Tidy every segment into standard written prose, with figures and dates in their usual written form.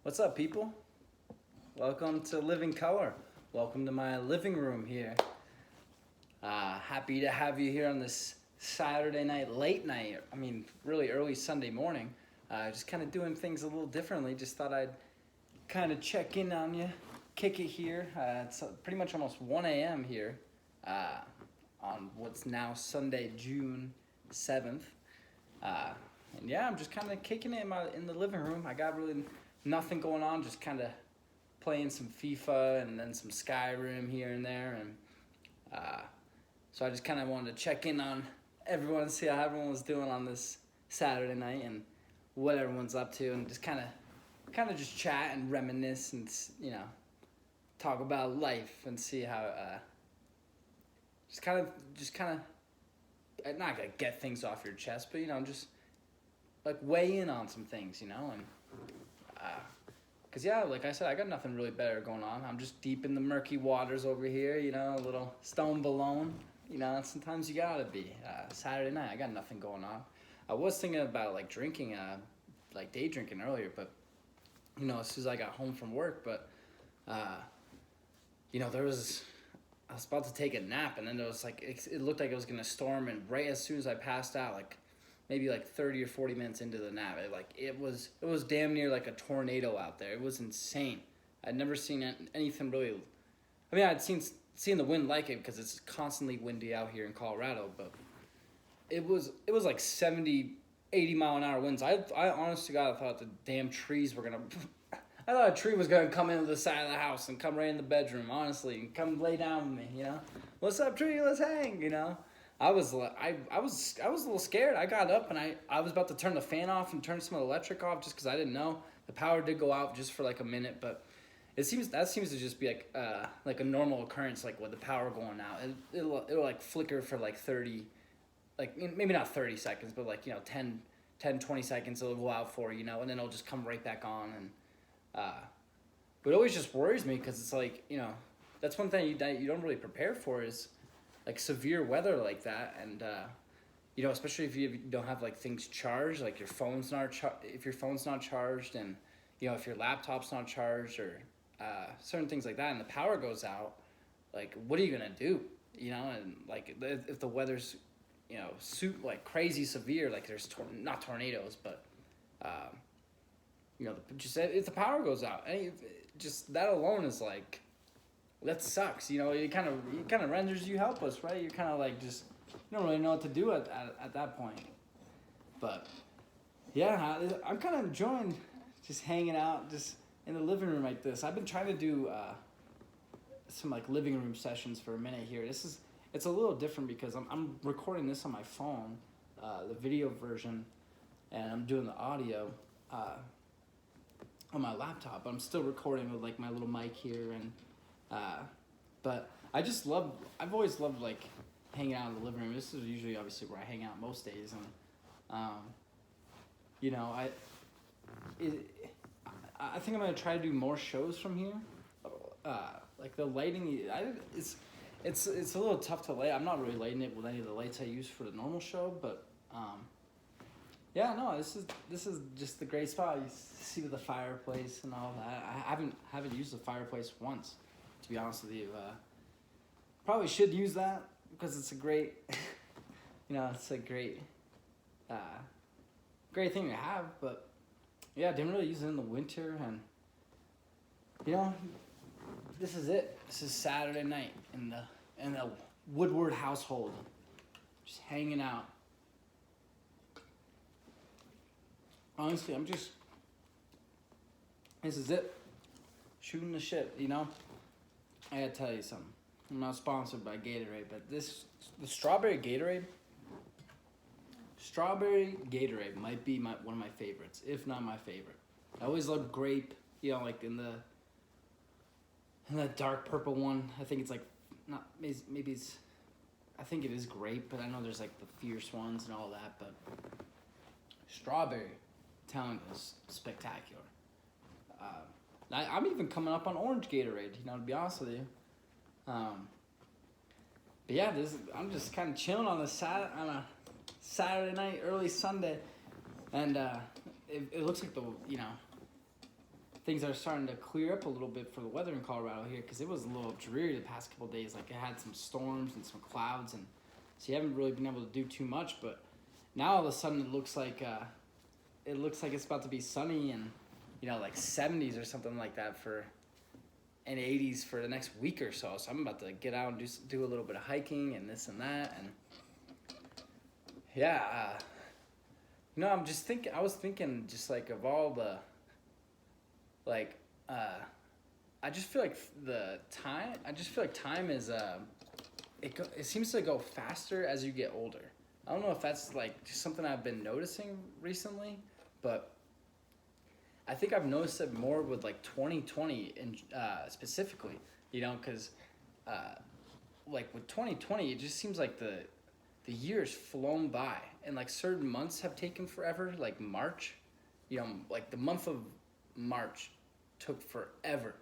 What's up, people? Welcome to Living Color. Welcome to my living room here. Happy to have you here on this Saturday night, late night. Really early Sunday morning. Just kind of doing things a little differently. Just thought I'd kind of check in on you, kick it here. It's pretty much almost 1 a.m. here on what's now Sunday, June 7th. And yeah, I'm just kind of kicking it in the living room. I got really nothing going on, just kind of playing some FIFA and then some Skyrim here and there. And so I just kind of wanted to check in on everyone and see how everyone was doing on this Saturday night and what everyone's up to, and just kind of just chat and reminisce and, talk about life and see how just kind of not gonna get things off your chest, but just like weigh in on some things, and because like I said, I got nothing really better going on. I'm just deep in the murky waters over here, a little stone below. Sometimes you gotta be. Saturday night, I got nothing going on. I was thinking about like drinking, like day drinking earlier, but as soon as I got home from work, but I was about to take a nap, and then there was like it looked like it was gonna storm, and right as soon as I passed out, like maybe like 30 or 40 minutes into the nap, it was damn near like a tornado out there. It was insane. I'd never seen anything really. I'd seen the wind like it because it's constantly windy out here in Colorado, but it was like 70, 80 mile an hour winds. I honest to God, I thought the damn trees were gonna. I thought a tree was gonna come into the side of the house and come right in the bedroom, honestly, and come lay down with me. What's up, tree? Let's hang. I was a little scared. I got up and I was about to turn the fan off and turn some of the electric off just because I didn't know. The power did go out just for like a minute, but that seems to just be like a normal occurrence, like with the power going out. It'll like flicker for like 30, like maybe not 30 seconds, but like 10, 20 seconds it'll go out for, and then it'll just come right back on. And but it always just worries me because it's like, that's one thing you don't really prepare for is like severe weather like that. And especially if you don't have like things charged, like your phone's not if your phone's not charged, and if your laptop's not charged, or certain things like that, and the power goes out, like what are you gonna do? And like if the weather's like crazy severe, like there's not tornadoes, but just if the power goes out, just that alone is like, that sucks. It kind of renders you helpless, right? You're kind of like just, you don't really know what to do at that point. But yeah, I'm kind of enjoying just hanging out just in the living room like this. I've been trying to do some like living room sessions for a minute here. It's a little different because I'm recording this on my phone, the video version, and I'm doing the audio on my laptop. I'm still recording with like my little mic here, and but I've always loved like hanging out in the living room. This is usually obviously where I hang out most days, and I think I'm gonna try to do more shows from here. Like the lighting, it's a little tough to light. I'm not really lighting it with any of the lights I use for the normal show, but yeah, no, this is just the great spot. You see with the fireplace and all that. I haven't used the fireplace once, to be honest with you. Probably should use that because it's a great, it's a great, great thing to have. But yeah, I didn't really use it in the winter, and this is it. This is Saturday night in the Woodward household, just hanging out. Honestly, this is it. Shooting the shit, I gotta tell you something. I'm not sponsored by Gatorade, but the strawberry Gatorade might be one of my favorites, if not my favorite. I always love grape, like in the dark purple one. I think it's like, not, maybe it's, I think it is grape, but I know there's like the fierce ones and all that, but strawberry, I'm telling you, is spectacular. I'm even coming up on orange Gatorade, to be honest with you. But yeah, I'm just kind of chilling on a Saturday night, early Sunday, and it looks like things are starting to clear up a little bit for the weather in Colorado here, because it was a little dreary the past couple of days. Like, it had some storms and some clouds, and so you haven't really been able to do too much. But now all of a sudden it looks like it's about to be sunny and, you know, like 70s or something like that and 80s for the next week or so. So I'm about to get out and do a little bit of hiking and this and that. And yeah, you know, I was thinking just like of all the, like, I just feel like time is, it seems to go faster as you get older. I don't know if that's like just something I've been noticing recently, but I think I've noticed it more with like 2020 and specifically, you know, because like with 2020, it just seems like the year's flown by, and like certain months have taken forever. Like March, you know, like the month of March took forever,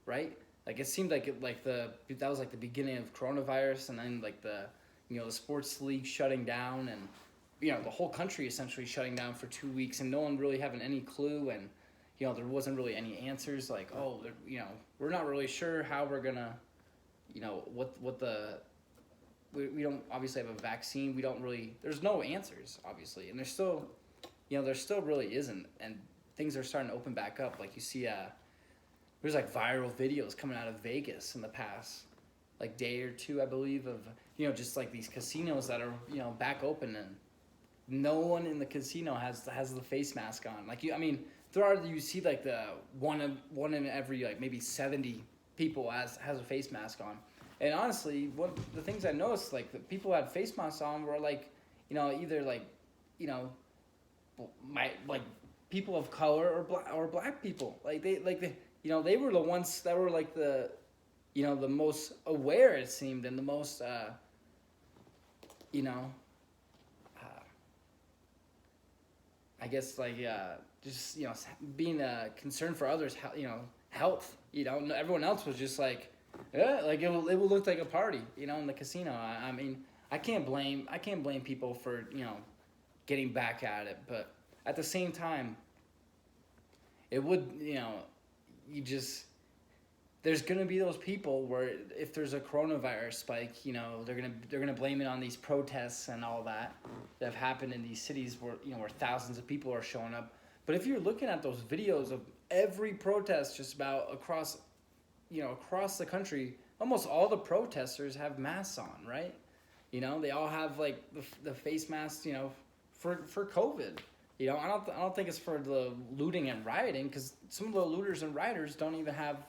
right? Like it seemed like that was like the beginning of coronavirus, and then like the sports league shutting down, and you know the whole country essentially shutting down for 2 weeks, and no one really having any clue, and you know there wasn't really any answers. Like, oh, you know, we're not really sure how we're gonna, you know, we don't obviously have a vaccine. We don't really. There's no answers obviously, and there still really isn't, and things are starting to open back up. Like you see, there's like viral videos coming out of Vegas in the past like day or two, I believe, of, you know, just like these casinos that are, you know, back open, and no one in the casino has the face mask on. Like you see like the one in every like maybe 70 people has a face mask on. And honestly, one of the things I noticed, like the people who had face masks on were like, you know, either like, you know, like people of color or black people. Like they you know, they were the ones that were like the, you know, the most aware, it seemed, and the most, you know, I guess like just, you know, being concerned for others, you know, health. You know, everyone else was just like, yeah, like it will look like a party, you know, in the casino. I mean, I can't blame people for, you know, getting back at it, but at the same time, it would, you know, there's gonna be those people where if there's a coronavirus spike, you know, they're gonna blame it on these protests and all that have happened in these cities where, you know, where thousands of people are showing up. But if you're looking at those videos of every protest just about across the country, almost all the protesters have masks on, right? You know, they all have like the face masks, you know, for COVID. You know, I don't think it's for the looting and rioting, because some of the looters and rioters don't even have,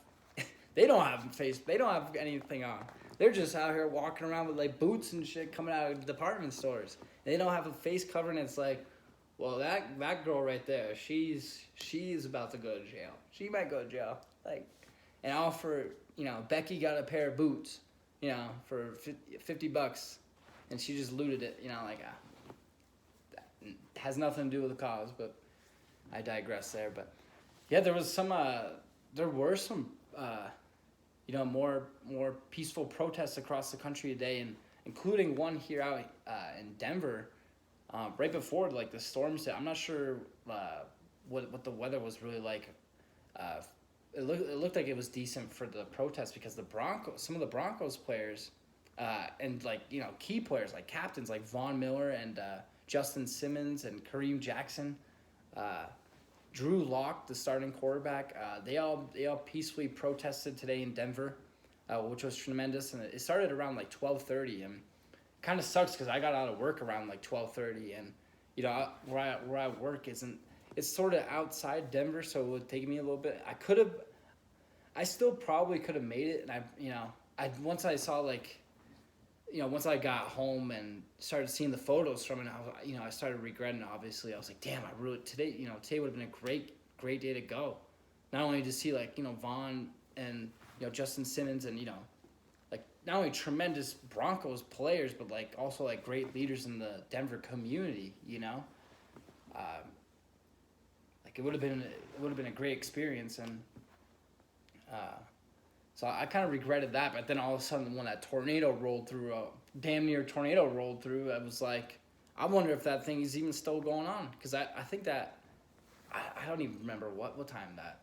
they don't have anything on. They're just out here walking around with like boots and shit coming out of department stores. They don't have a face covering. It's like, well, that girl right there, she's about to go to jail. She might go to jail. Like, and all for, you know, Becky got a pair of boots, you know, for $50, and she just looted it. You know, like, has nothing to do with the cause, but I digress there. But yeah, there were some you know, more peaceful protests across the country today, and including one here out in Denver right before like the storms hit. I'm not sure what the weather was really like. It looked like it was decent for the protest, because some of the Broncos players and like, you know, key players like captains like Von Miller and Justin Simmons and Kareem Jackson, Drew Lock, the starting quarterback, they all peacefully protested today in Denver, which was tremendous. And it started around like 12:30, and kind of sucks because I got out of work around like 12:30, and you know where I work it's sort of outside Denver, so it would take me a little bit. I still probably could have made it, and once I got home and started seeing the photos from it, I started regretting it. Obviously, I was like, damn, today would have been a great day to go. Not only to see like, you know, Vaughn and, you know, Justin Simmons and, you know, like not only tremendous Broncos players, but like also like great leaders in the Denver community, you know. Like it would have been a great experience, and so I kind of regretted that. But then all of a sudden, when that tornado rolled through, damn near tornado rolled through, I was like, I wonder if that thing is even still going on, because I think that I don't even remember what time that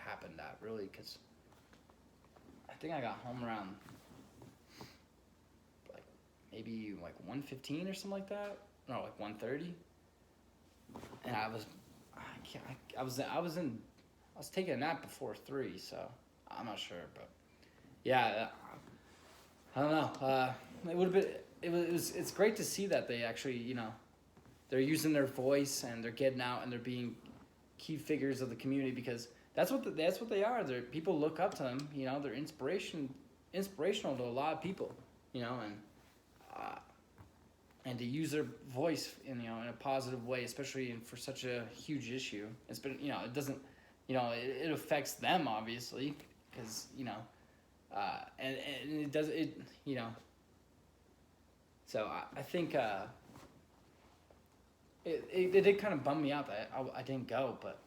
happened at, really, because I think I got home around like maybe like 1:15 or something like that. No, like 1:30. And I was taking a nap before 3, so I'm not sure, but yeah, I don't know. It would have been. It's great to see that they actually, they're using their voice and they're getting out and they're being key figures of the community, because that's what they are. They're, people look up to them. They're inspirational to a lot of people. And to use their voice in a positive way, especially for such a huge issue. It's been it doesn't it affects them, obviously, because and it does it so I think it did kind of bum me out that I didn't go, but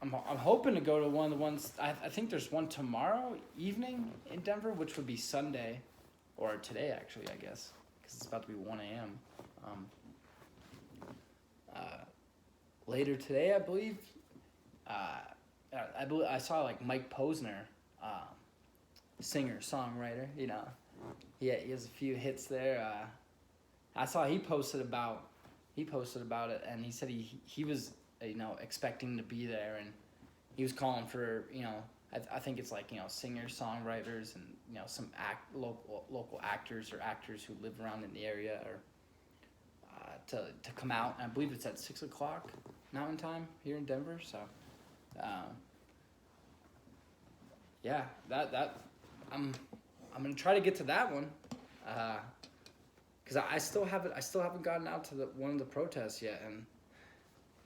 I'm hoping to go to one of the ones. I think there's one tomorrow evening in Denver, which would be Sunday, or today actually, I guess, because it's about to be 1 a.m. Later today, I believe. I saw like Mike Posner, singer songwriter. He has a few hits there. I saw he posted about it, and he said he was expecting to be there, and he was calling for I think it's like singers, songwriters, and some local actors or actors who live around in the area, or to come out. And I believe it's at 6:00 Mountain Time here in Denver. So yeah, that I'm gonna try to get to that one, because I still haven't gotten out to one of the protests yet, and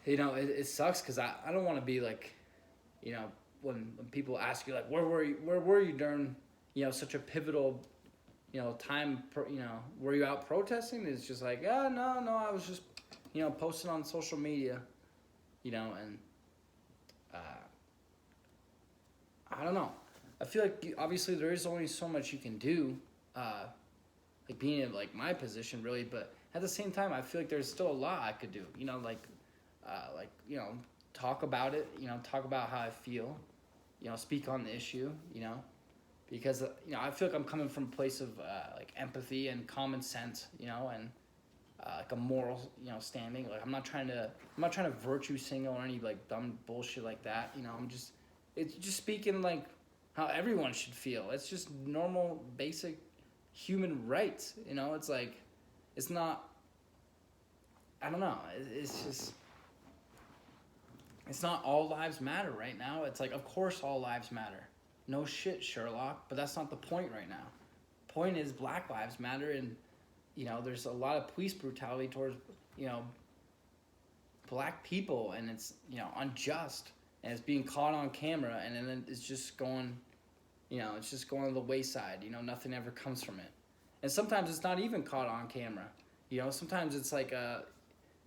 it sucks because I don't want to be like, when people ask you like, where were you during such a pivotal time, were you out protesting? It's just like, no, I was just posting on social media, and I don't know. I feel like obviously there is only so much you can do, like being in like my position, really. But at the same time, I feel like there's still a lot I could do. Talk about it. Talk about how I feel. Speak on the issue. Because I feel like I'm coming from a place of like empathy and common sense. And like a moral standing. Like I'm not trying to virtue signal or any like dumb bullshit like that. It's just speaking like how everyone should feel. It's just normal, basic human rights. It's like, it's not, I don't know. It's just, it's not all lives matter right now. It's like, of course all lives matter. No shit, Sherlock, but that's not the point right now. Point is Black Lives Matter, and, there's a lot of police brutality towards, black people, and it's, unjust, and it's being caught on camera, and then it's just going, it's just going to the wayside. Nothing ever comes from it. And sometimes it's not even caught on camera. Sometimes it's like a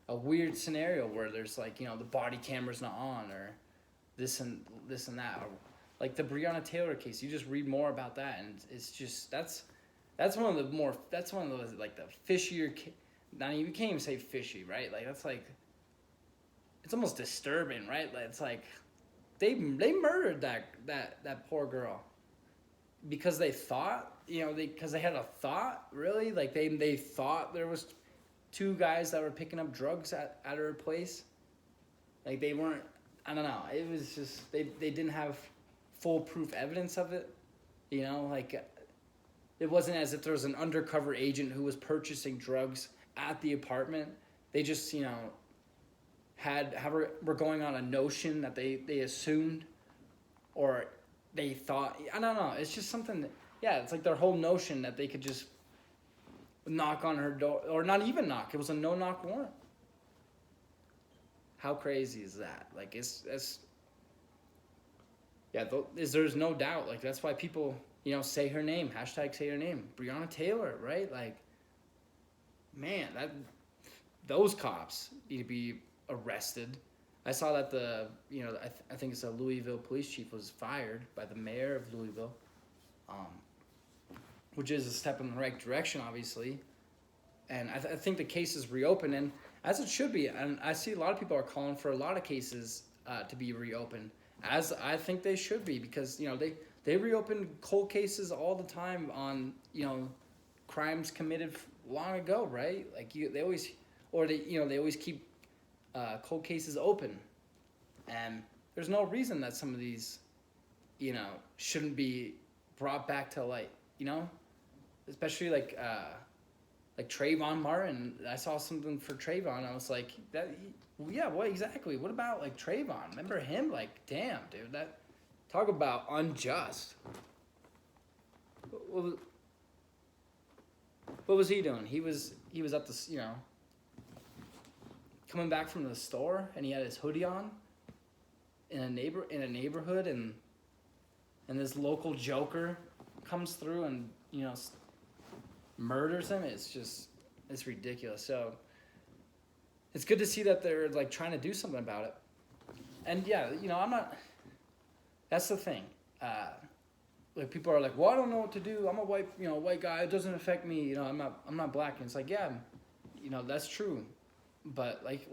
weird scenario where there's like, the body camera's not on, or this and that. Or like the Breonna Taylor case, you just read more about that, and it's just, that's one of those like the fishier, not even, you can't even say fishy, right? Like that's like, it's almost disturbing, right? Like, it's like they murdered that poor girl because they thought, because they had a thought, really, like they thought there was 2 guys that were picking up drugs at her place. Like they weren't, I don't know, it was just, they didn't have foolproof evidence of it. Like it wasn't as if there was an undercover agent who was purchasing drugs at the apartment. They just were going on a notion that they assumed, or they thought, I don't know, it's just something that, it's like their whole notion that they could just knock on her door, or not even knock. It was a no-knock warrant. How crazy is that? Like, there's no doubt. Like, that's why people, say her name, hashtag say her name, Breonna Taylor, right? Like, man, those cops need to be arrested. I saw that I think it's a Louisville police chief was fired by the mayor of Louisville, which is a step in the right direction, obviously. And I think the case is reopened, and as it should be. And I see a lot of people are calling for a lot of cases to be reopened, as I think they should be, because they reopen cold cases all the time on crimes committed long ago, right? Like they always, or they always keep cold cases open, and there's no reason that some of these shouldn't be brought back to light, especially like Trayvon Martin. I saw something for Trayvon. I was like, yeah, what exactly? What about like Trayvon? Remember him? Like, damn, dude, that talk about unjust. What was he doing? He was at the coming back from the store, and he had his hoodie on in a neighborhood, and this local joker comes through and murders him. It's ridiculous. So it's good to see that they're like trying to do something about it. And yeah, I'm not. That's the thing. Like people are like, well, I don't know what to do. I'm a white guy. It doesn't affect me. I'm not black. And it's like, yeah, that's true. But like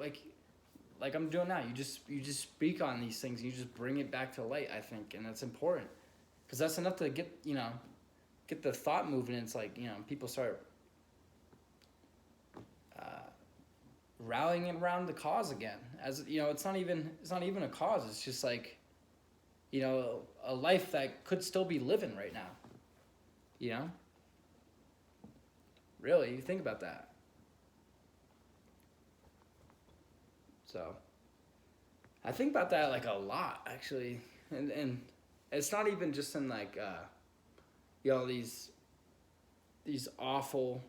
I'm doing now, you just speak on these things. And you just bring it back to light, I think, and that's important, because that's enough to get the thought moving. It's like people start rallying around the cause again. As it's not even a cause. It's just like a life that could still be living right now. Really, you think about that. So I think about that like a lot, actually, and it's not even just in like these awful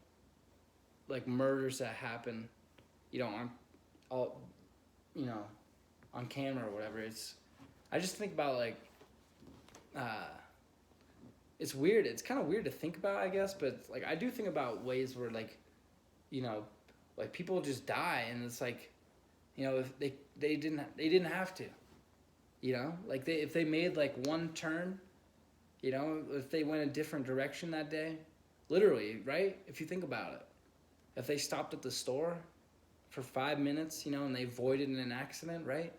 like murders that happen, on on camera or whatever. I just think about like it's weird. It's kind of weird to think about, I guess, but like I do think about ways where like like people just die, and it's like if they didn't have to, like if they made like one turn, if they went a different direction that day, literally, right? If you think about it, if they stopped at the store for 5 minutes, and they avoided an accident, right?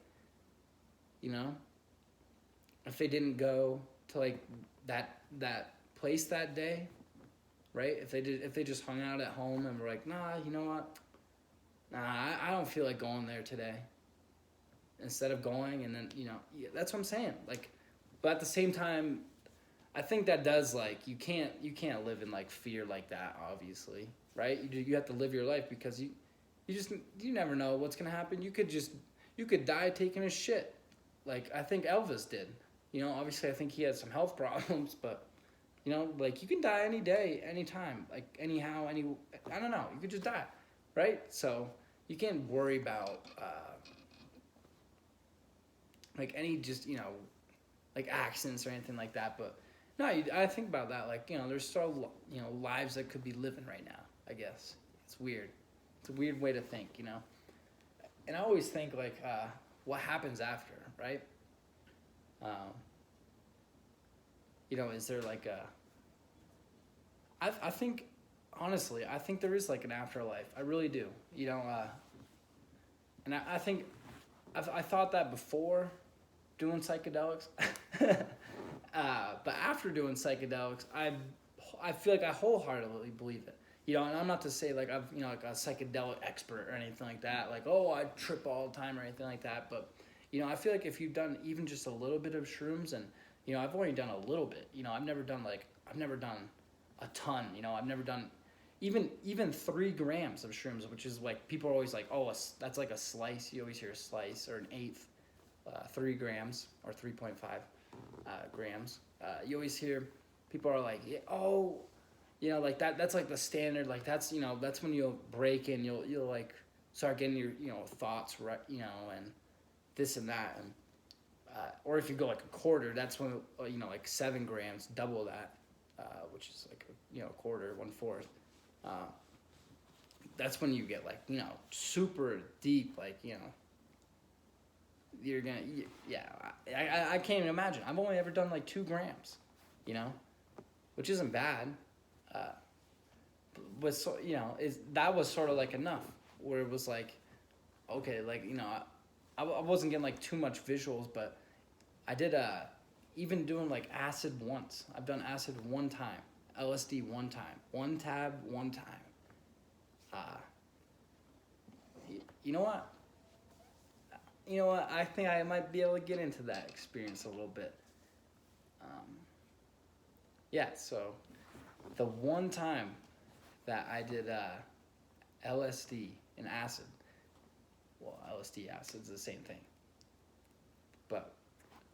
If they didn't go to like that place that day, right? If they just hung out at home and were like, nah, you know what? Nah, I don't feel like going there today. Instead of going, and then that's what I'm saying. Like, but at the same time, I think that does like you can't live in like fear like that, obviously, right? You have to live your life, because you never know what's gonna happen. You could die taking a shit, like I think Elvis did. Obviously I think he had some health problems, but like you can die any day, anytime, like anyhow, I don't know. You could just die, right? So you can't worry about like any just like accidents or anything like that. But no, I think about that, like there's still lives that could be living right now. I guess it's weird. It's a weird way to think, and I always think like what happens after, right? Is there like I think, honestly, I think there is like an afterlife. I really do. And I think I thought that before doing psychedelics, but after doing psychedelics, I feel like I wholeheartedly believe it. And I'm not to say like I've like a psychedelic expert or anything like that. Like, oh, I trip all the time or anything like that. But I feel like if you've done even just a little bit of shrooms, and I've only done a little bit. I've never done a ton. I've never done even 3 grams of shrooms, which is like people are always like, oh, that's like a slice. You always hear a slice or an eighth. 3 grams or 3.5 grams. You always hear people are like, yeah, oh, like that's like the standard. Like that's that's when you'll break in. You'll like start getting your thoughts right. And this and that, and or if you go like a quarter, that's when like 7 grams, double that, which is like a quarter, 1/4. That's when you get like super deep, like you're gonna I can't even imagine. I've only ever done like 2 grams, which isn't bad, but that was sort of like enough, where it was like, okay, like I wasn't getting like too much visuals, but I did even doing like acid once. I've done acid one time, LSD one time, one tab one time. You know what? You know what? I think I might be able to get into that experience a little bit. Yeah, so the one time that I did LSD and acid, well, LSD, acid's the same thing. But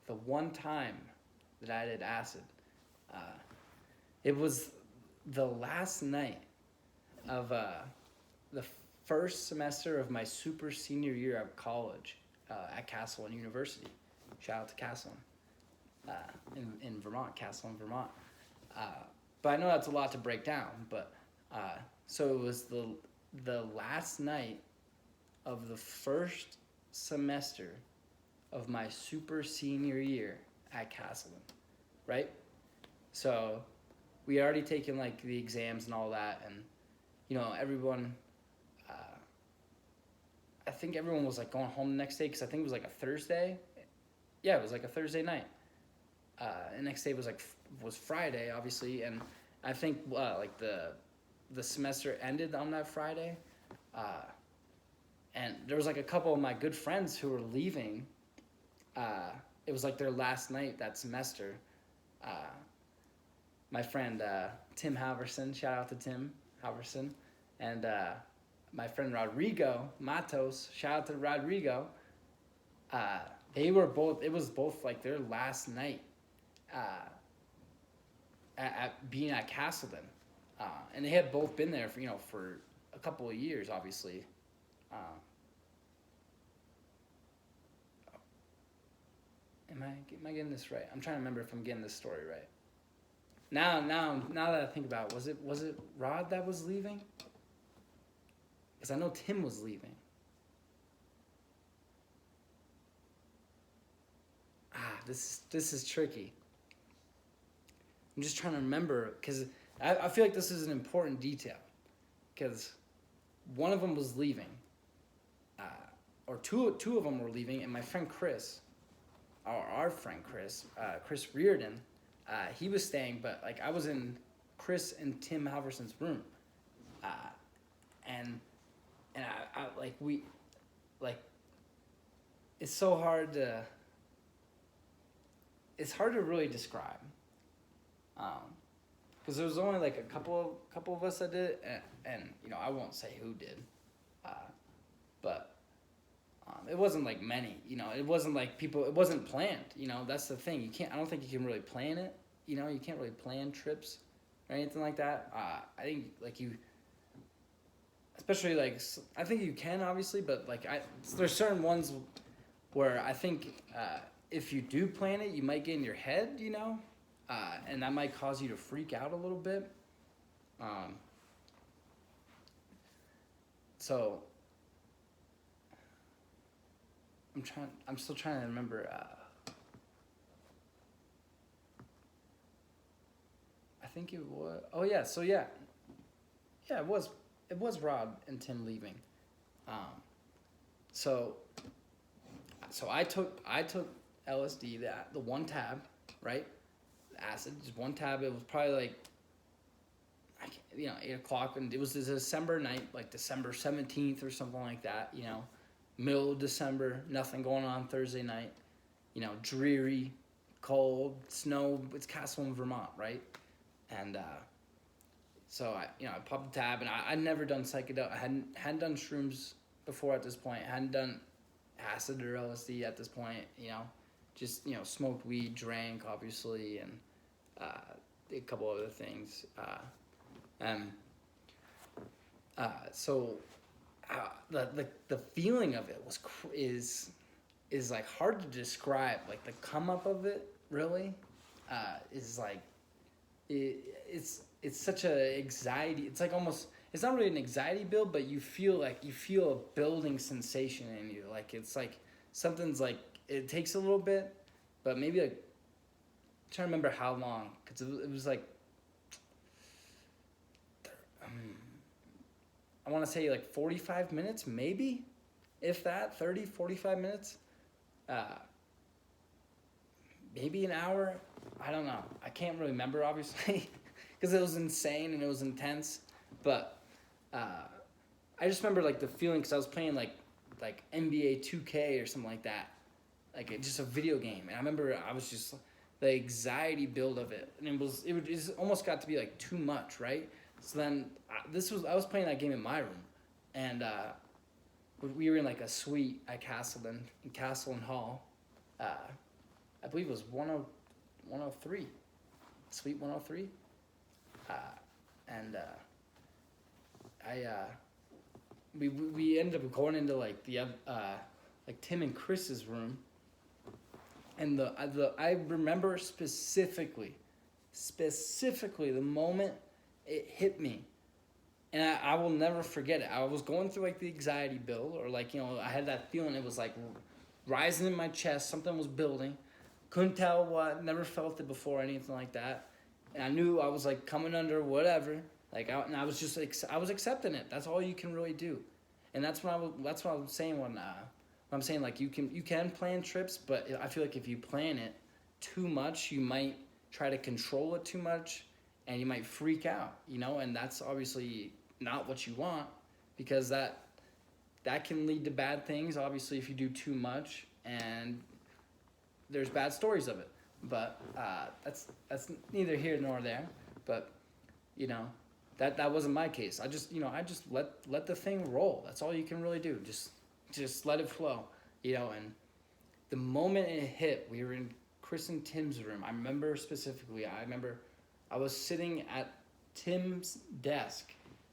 the one time that I did acid, it was the last night of the first semester of my super senior year of college at Castleton University. Shout out to Castleton in Vermont, Castleton, Vermont. But I know that's a lot to break down. But so it was the last night of the first semester of my super senior year at Castleton, right? So we had already taken like the exams and all that, and you know everyone. I think everyone was like going home the next day because I think it was like a Thursday. Yeah, it was like a Thursday night. The next day was Friday, obviously, and I think like the semester ended on that Friday, and there was like a couple of my good friends who were leaving. It was like their last night that semester. My friend Tim Halverson, shout out to Tim Halverson, and my friend Rodrigo Matos, shout out to Rodrigo. They were both. It was both like their last night at being at Castleton, and they had both been there for a couple of years, obviously. Am I getting this right? I'm trying to remember if I'm getting this story right. Now that I think about it, was it Rod that was leaving? Because I know Tim was leaving. This is tricky. I'm just trying to remember because I feel like this is an important detail because one of them was leaving, or two of them were leaving, and my friend Chris, our friend Chris Reardon, he was staying, but like I was in Chris and Tim Halverson's room, and I like we like it's so hard to. It's hard to really describe, because there was only like a couple of us that did, and I won't say who did, but it wasn't like many. It wasn't like people. It wasn't planned. That's the thing. I don't think you can really plan it. You can't really plan trips or anything like that. I think like you, especially like I think you can obviously, but like there's certain ones where I think. If you do plan it, you might get in your head, and that might cause you to freak out a little bit. So I'm still trying to remember. I think it was. Oh yeah. So yeah. Yeah, it was Rod and Tim leaving. So I took LSD, the one tab, right? Acid, just one tab. It was probably like, 8 o'clock, and it was a December night, like December 17th or something like that. Middle of December, nothing going on Thursday night. Dreary, cold, snow. It's Castleton, Vermont, right? And so I popped the tab, and I'd never done psychedelic. I hadn't done shrooms before at this point. I hadn't done acid or LSD at this point. Just smoked weed, drank obviously, and a couple other things. So the feeling of it is like hard to describe. Like the come up of it really is like it's such a anxiety. It's like almost. It's not really an anxiety build, but you feel a building sensation in you. Like it's like something's like it takes a little bit, but maybe like I'm trying to remember how long, because it was like I want to say like 45 minutes maybe, if that, 30, 45 minutes, uh, maybe an hour. I don't know. I can't really remember, obviously, because it was insane and it was intense. But I just remember like the feeling because I was playing like NBA 2K or something like that, like just a video game. And I remember I was just the anxiety build of it, and it almost got to be like too much, right? So then I was playing that game in my room, and we were in like a suite at Castle and Hall. I believe it was 103, suite 103, and we ended up going into like like Tim and Chris's room, and I remember specifically the moment it hit me, and I will never forget it. I was going through like the anxiety build, or like, I had that feeling. It was like rising in my chest. Something was building. Couldn't tell what. Never felt it before, anything like that. And I knew I was like coming under whatever. Like and I was just I was accepting it. That's all you can really do, and that's what I was saying when I'm saying like you can plan trips, but I feel like if you plan it too much, you might try to control it too much, and you might freak out, and that's obviously not what you want, because that can lead to bad things, obviously, if you do too much, and there's bad stories of it. But that's neither here nor there. But that wasn't my case. I just let the thing roll. That's all you can really do. Just let it flow. And the moment it hit, we were in Chris and Tim's room. I remember specifically. I remember I was sitting at Tim's desk,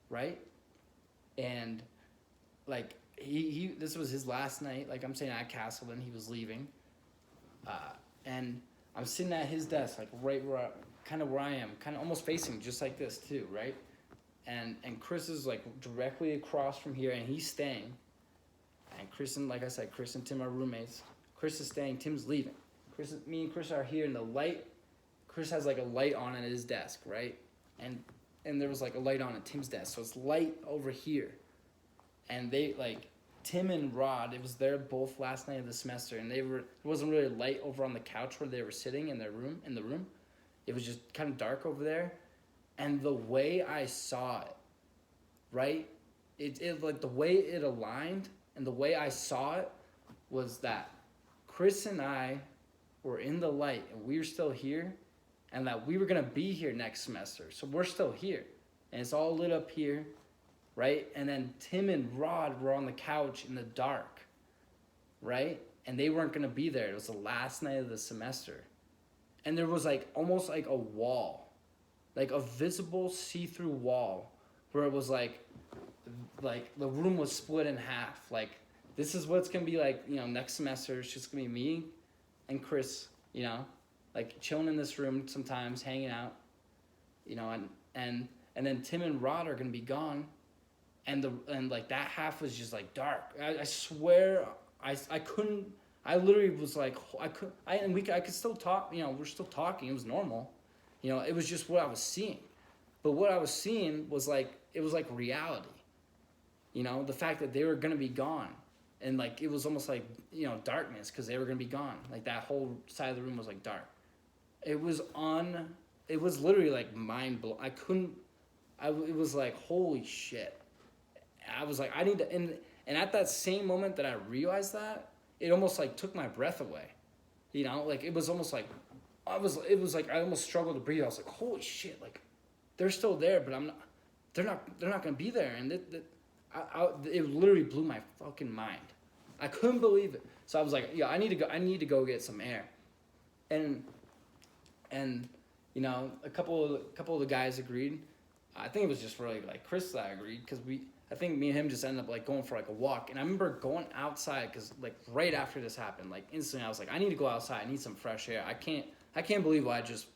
right? And like he this was his last night. Like I'm saying, at Castleton, he was leaving. And I'm sitting at his desk, like right where I am, kind of almost facing just like this too, right? And Chris is like directly across from here, and he's staying. And Chris and Tim are roommates. Chris is staying, Tim's leaving. Me and Chris are here, and the light. Chris has like a light on at his desk, right? And there was like a light on at Tim's desk, so it's light over here. And they like Tim and Rod, it was their both last night of the semester, and it wasn't really light over on the couch where they were sitting in the room. It was just kind of dark over there. And the way I saw it, right? It like the way it aligned and the way I saw it was that Chris and I were in the light, and we were still here, and that we were gonna be here next semester. So we're still here, and it's all lit up here. Right? And then Tim and Rod were on the couch in the dark, right? And they weren't going to be there. It was the last night of the semester. And there was like almost like a wall, like a visible see-through wall, where it was like the room was split in half. Like, this is what it's going to be like, next semester. It's just going to be me and Chris, like chilling in this room sometimes, hanging out, and then Tim and Rod are going to be gone. And like that half was just like dark. I swear I couldn't. I literally was like I could still talk. We're still talking. It was normal. It was just what I was seeing. But what I was seeing was like it was like reality. The fact that they were gonna be gone, and like it was almost like darkness because they were gonna be gone. Like that whole side of the room was like dark. It was literally like mind blowing. It was like holy shit. I was like, I need to, and at that same moment that I realized that, it almost like took my breath away, like it was almost like, it was like I almost struggled to breathe. I was like, holy shit, like they're still there, but they're not gonna be there, and it literally blew my fucking mind. I couldn't believe it. So I was like, yeah, I need to go get some air, and a couple of the guys agreed. I think it was just really like Chris that agreed, because I think me and him just ended up like going for like a walk. And I remember going outside because like right after this happened, like instantly I was like, I need to go outside. I need some fresh air. I can't believe what I just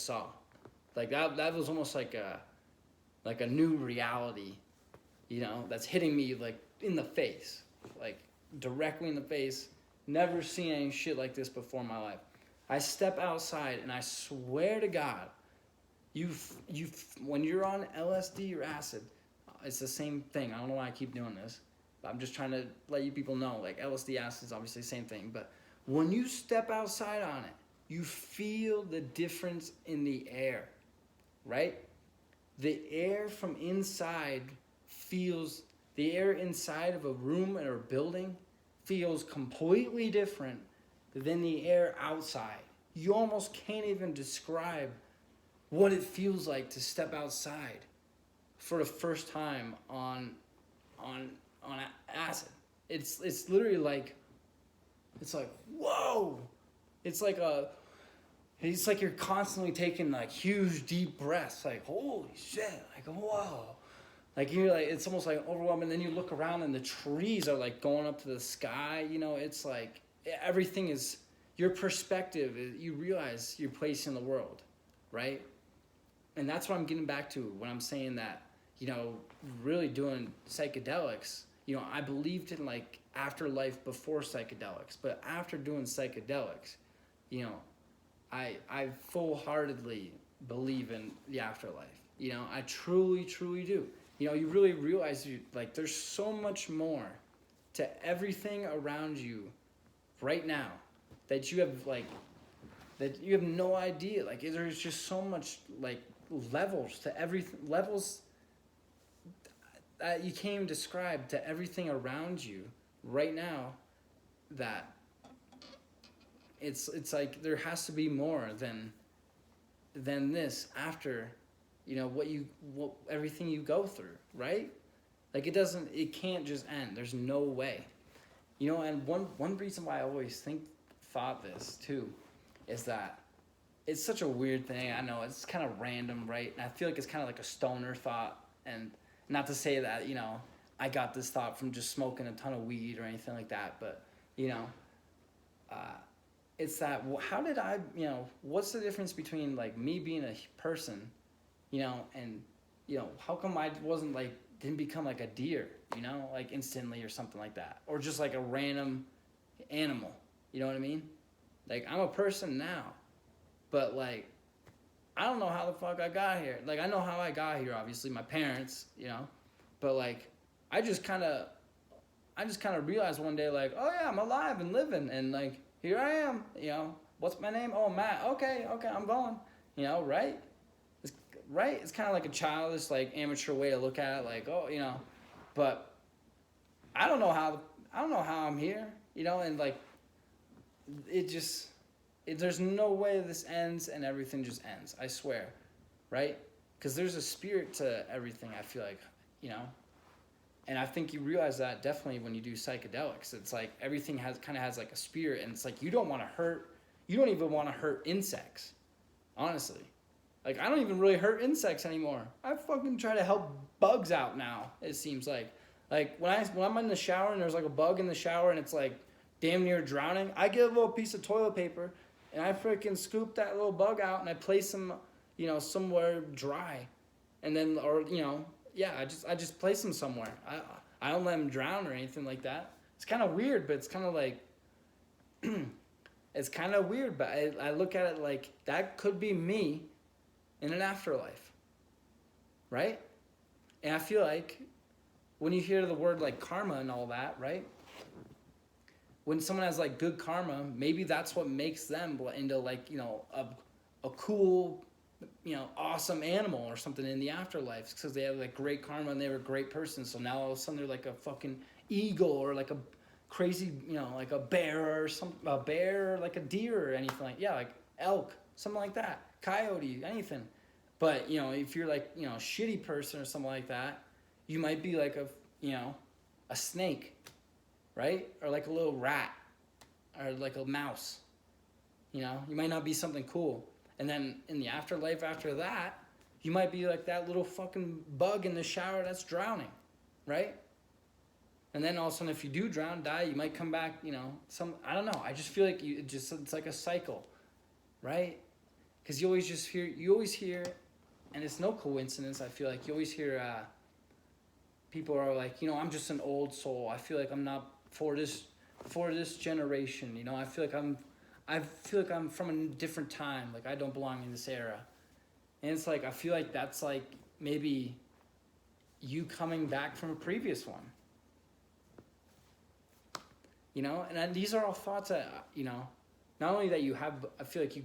saw. Like that was almost like a new reality, that's hitting me like in the face, like directly in the face. Never seen any shit like this before in my life. I step outside and I swear to God, when you're on LSD or acid, it's the same thing. I don't know why I keep doing this. I'm just trying to let you people know, like LSD acid is obviously the same thing, but when you step outside on it, you feel the difference in the air, right? The air from inside the air inside of a room or a building feels completely different than the air outside. You almost can't even describe what it feels like to step outside for the first time on acid. It's literally like, it's like, whoa. It's like you're constantly taking like huge deep breaths, like holy shit, like whoa. Like you're like, it's almost like overwhelming. Then you look around and the trees are like going up to the sky. You know, it's like everything is, your perspective, you realize your place in the world, right? And that's what I'm getting back to when I'm saying that, you know, really doing psychedelics. You know, I believed in like afterlife before psychedelics, but after doing psychedelics, you know, I full-heartedly believe in the afterlife. You know, I truly, truly do. You know, you really realize there's so much more to everything around you right now that you have no idea. Like there's just so much like levels to everything, levels that you can't even describe to everything around you right now, that it's like there has to be more than this after, you know, what everything you go through, right? Like it can't just end. There's no way. You know, and one reason why I always thought this too is that it's such a weird thing. I know it's kind of random, right? And I feel like it's kind of like a stoner thought, and not to say that, you know, I got this thought from just smoking a ton of weed or anything like that, but, you know, it's that, how did I, you know, what's the difference between like me being a person, you know, and, you know, how come I wasn't like, didn't become like a deer, you know, like instantly or something like that, or just like a random animal, you know what I mean? Like I'm a person now, but like I don't know how the fuck I got here. Like I know how I got here, obviously my parents, you know, but like I just kind of realized one day, like, oh yeah, I'm alive and living, and like here I am, you know, what's my name? Oh, Matt. Okay, I'm going, you know, right? It's kind of like a childish, like amateur way to look at it, like, oh, you know, but I don't know how I'm here, you know, and like there's no way this ends and everything just ends, I swear, right? Because there's a spirit to everything, I feel like, you know, and I think you realize that definitely when you do psychedelics. It's like everything has like a spirit, and it's like you don't even want to hurt insects, honestly. Like I don't even really hurt insects anymore. I fucking try to help bugs out now, it seems like. Like when I'm in the shower and there's like a bug in the shower and it's like damn near drowning, I get a little piece of toilet paper and I freaking scoop that little bug out and I place him, you know, somewhere dry. And then, or, you know, yeah, I just place him somewhere. I don't let him drown or anything like that. It's kind of weird, but it's kind of like, it's kind of weird, but I look at it like that could be me in an afterlife, right? And I feel like when you hear the word like karma and all that, right? When someone has like good karma, maybe that's what makes them into like, you know, a cool, you know, awesome animal or something in the afterlife, because they have like great karma and they were a great person. So now all of a sudden they're like a fucking eagle or like a crazy, you know, like a bear or a bear or like a deer or anything like, yeah, like elk, something like that, coyote, anything. But, you know, if you're like, you know, a shitty person or something like that, you might be like a, you know, a snake, right? Or like a little rat or like a mouse, you know, you might not be something cool. And then in the afterlife after that, you might be like that little fucking bug in the shower that's drowning, right? And then all of a sudden, if you do drown, die, you might come back, you know, I don't know. I just feel like it's like a cycle, right? Because you always hear, and it's no coincidence, I feel like you always hear people are like, you know, I'm just an old soul. I feel like I'm not for this generation, you know. I feel like I'm from a different time. Like I don't belong in this era. And it's like, I feel like that's like maybe you coming back from a previous one. you know. And these are all thoughts that, you know, not only that you have, I feel like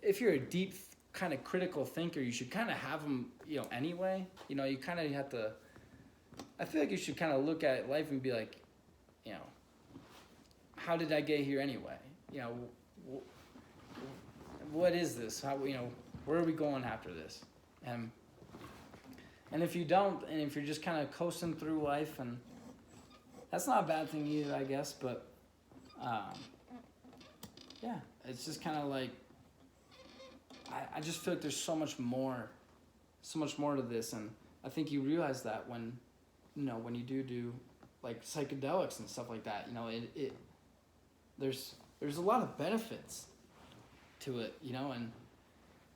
if you're a deep kind of critical thinker, you should kind of have them, you know, anyway. You know, you kind of have to, I feel like you should kind of look at life and be like, you know, how did I get here anyway? You know, what is this? How, you know, where are we going after this? And if you don't, and if you're just kind of coasting through life, and that's not a bad thing either, I guess, but yeah, it's just kind of like, I just feel like there's so much more to this, and I think you realize that when, you know, when you do like psychedelics and stuff like that, you know, there's a lot of benefits to it, you know, and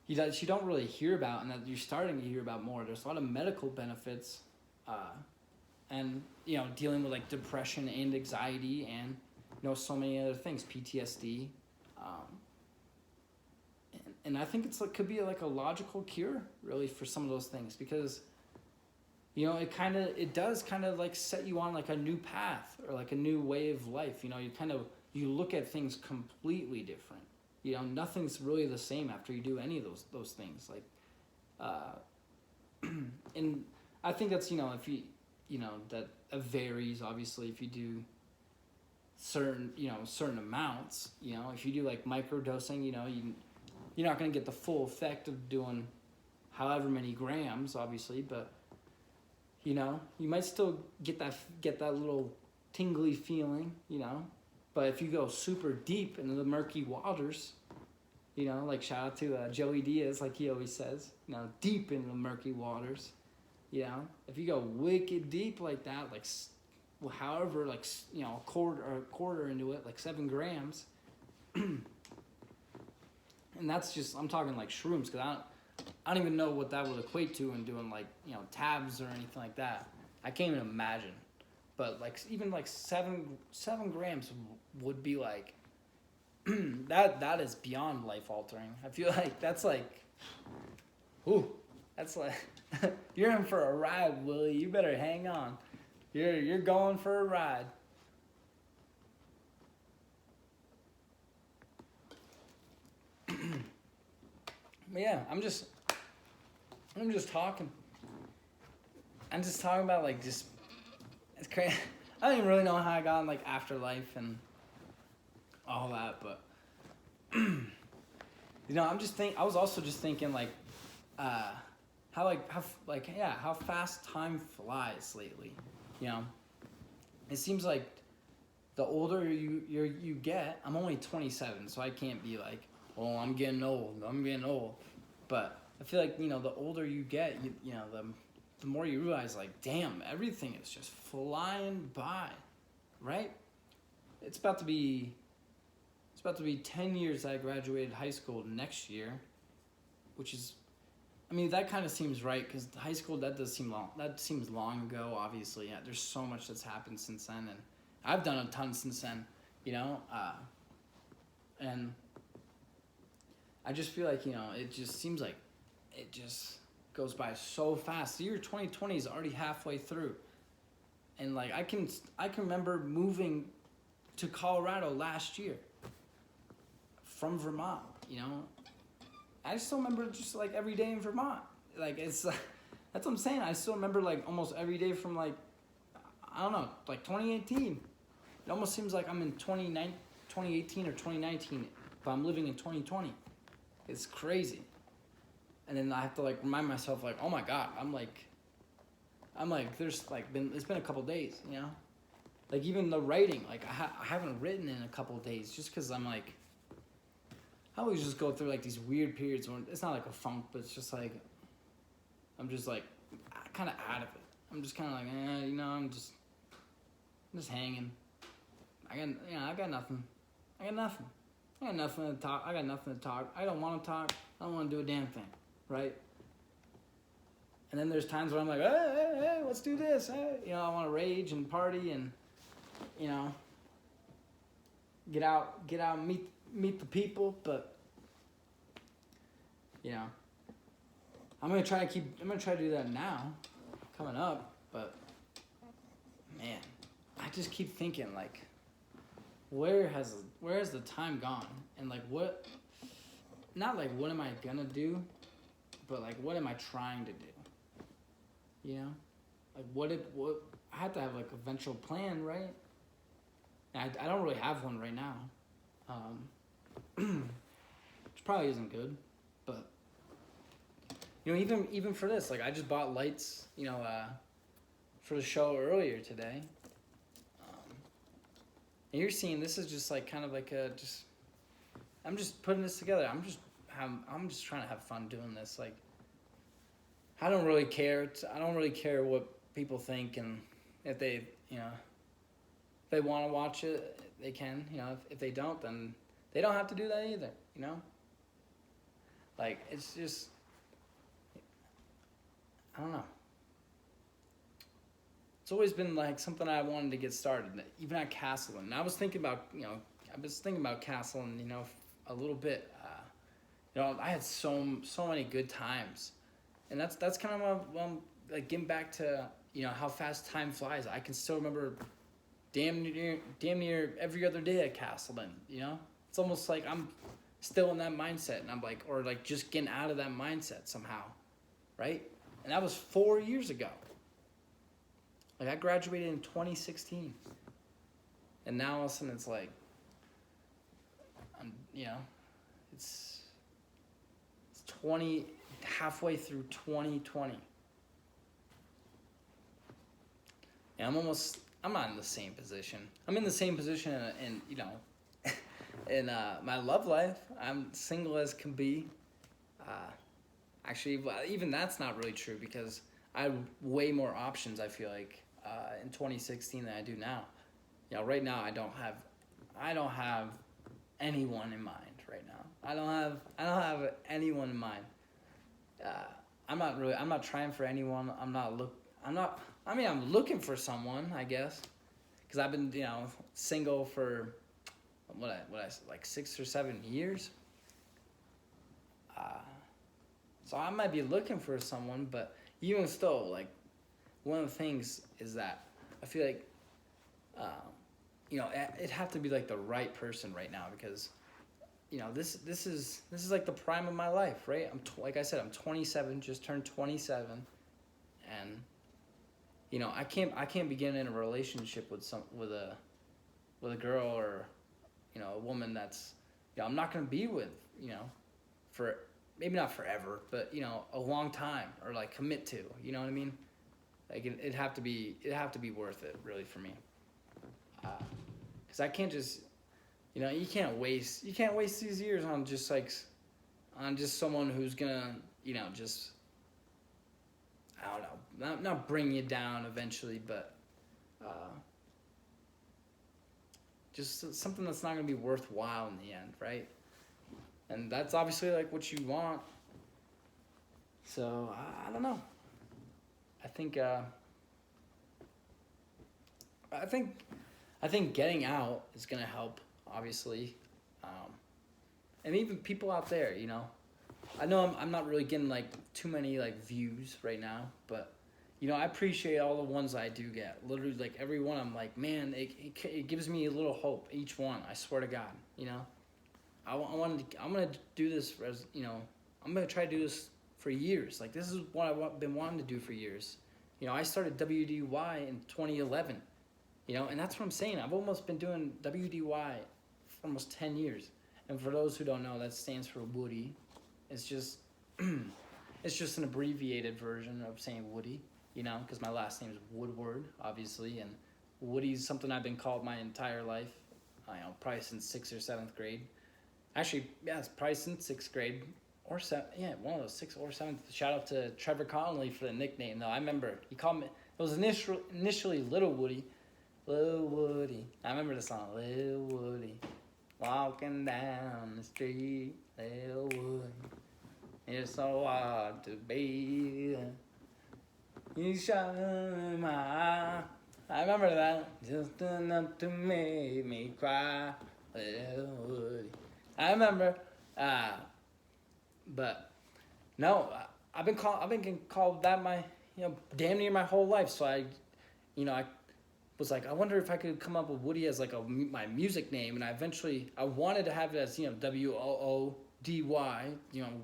you don't really hear about, and that you're starting to hear about more. There's a lot of medical benefits, and, you know, dealing with like depression and anxiety, and, you know, so many other things, PTSD. And I think it's like, could be like a logical cure really for some of those things, because, you know, it does kind of like set you on like a new path or like a new way of life. You know, you look at things completely different. You know, nothing's really the same after you do any of those things. Like, and I think that's, you know, if you know, that varies obviously if you do certain amounts. You know, if you do like microdosing, you know, you're not going to get the full effect of doing however many grams, obviously, but, you know, you might still get that little tingly feeling, you know. But if you go super deep into the murky waters, you know, like shout out to Joey Diaz, like he always says, you know, deep in the murky waters, you know. If you go wicked deep like that, like, well, however, like, you know, a quarter into it, like 7 grams, and that's just, I'm talking like shrooms, because I don't even know what that would equate to in doing like, you know, tabs or anything like that. I can't even imagine. But like even like 7 grams would be like that is beyond life altering. I feel like that's like, ooh, that's like you're in for a ride, Willie. You better hang on. You're going for a ride. But yeah, I'm just talking. I'm just talking about like just, it's crazy. I don't even really know how I got in like afterlife and all that, but you know, I was also just thinking like how fast time flies lately. You know, it seems like the older you get, I'm only 27, so I can't be like, oh, I'm getting old. But I feel like, you know, the older you get, you know, the more you realize, like, damn, everything is just flying by, right? It's about to be 10 years that I graduated high school next year, which is, I mean, that kind of seems right, because high school, that seems long ago, obviously. Yeah, there's so much that's happened since then, and I've done a ton since then, you know, and I just feel like, you know, it just seems like it just goes by so fast. The year 2020 is already halfway through, and like I can remember moving to Colorado last year from Vermont. You know, I still remember just like every day in Vermont. Like it's that's what I'm saying. I still remember like almost every day from like, I don't know, like 2018. It almost seems like I'm in 2018 or 2019, but I'm living in 2020. It's crazy. And then I have to like remind myself, like, oh my God, I'm like, there's like it's been a couple days, you know? Like even the writing, like I haven't written in a couple days, just because I'm like, I always just go through like these weird periods where it's not like a funk, but it's just like, I'm just like kind of out of it. I'm just kind of like, you know, I'm just hanging. I got nothing. I got nothing to talk. I don't want to talk. I don't want to do a damn thing, right? And then there's times where I'm like, hey, let's do this. Hey, you know, I want to rage and party and, you know, get out and meet the people. But, you know, I'm gonna try to do that now, coming up. But man, I just keep thinking like, where has the time gone? And like what, not like what am I gonna do, but like what am I trying to do? You know, like what I have to have like a eventual plan, right? And I don't really have one right now, which probably isn't good, but you know, even for this, like I just bought lights, you know, for the show earlier today. And you're seeing this is just like kind of like I'm just putting this together. I'm just trying to have fun doing this. Like I don't really care. I don't really care what people think, and if they, you know, if they want to watch it, they can. You know, if they don't, then they don't have to do that either. You know, like it's just, I don't know. It's always been like something I wanted to get started, even at Castleton. And I was thinking about, you know, Castleton, you know, a little bit. You know, I had so many good times, and that's kind of like getting back to, you know, how fast time flies. I can still remember damn near every other day at Castleton. You know, it's almost like I'm still in that mindset, and I'm like, or like just getting out of that mindset somehow, right? And that was 4 years ago. Like I graduated in 2016, and now all of a sudden it's like, you know, it's halfway through 2020, and I'm not in the same position. I'm in the same position in you know, in my love life. I'm single as can be. Actually, even that's not really true because I have way more options, I feel like, in 2016 than I do now. You know, right now I don't have anyone in mind right now. I don't have anyone in mind. I'm not trying for anyone. I'm looking for someone, I guess, because I've been, you know, single for like 6 or 7 years. So I might be looking for someone, but even still, like, one of the things is that I feel like, you know, it'd have to be like the right person right now because, you know, this is like the prime of my life, right? Like I said, I'm 27, just turned 27, and, you know, I can't begin in a relationship with a girl or, you know, a woman that's, you know, I'm not gonna be with, you know, for maybe not forever, but, you know, a long time, or like commit to, you know what I mean? Like it'd have to be worth it really for me. Cause I can't just, you know, you can't waste these years on just someone who's gonna, you know, just, I don't know, not bring you down eventually, but, just something that's not gonna be worthwhile in the end, right? And that's obviously like what you want. So I don't know. I think getting out is gonna help, obviously, and even people out there. You know, I know I'm not really getting like too many like views right now, but you know I appreciate all the ones I do get. Literally, like every one, I'm like, man, it gives me a little hope. Each one, I swear to God, you know. I'm gonna do this as, you know, I'm gonna try to do this for years. Like this is what I've been wanting to do for years. You know, I started WDY in 2011. You know, and that's what I'm saying. I've almost been doing WDY for almost 10 years. And for those who don't know, that stands for Woody. It's just it's just an abbreviated version of saying Woody. You know, because my last name is Woodward, obviously, and Woody's something I've been called my entire life. You know, probably since 6th or 7th grade. Actually, yeah, it's probably since 6th grade or 7th. Yeah, one of those 6th or 7th. Shout out to Trevor Connolly for the nickname, though. I remember he called me. It was initially Little Woody. Little Woody. I remember the song. Little Woody, walking down the street. Little Woody, it's so hard to be. You shine my eye. I remember that. Just enough to make me cry. Little Woody. I remember, but no, I've been getting called that my, you know, damn near my whole life. So I was like, I wonder if I could come up with Woody as like my music name, and I wanted to have it as, WOODY,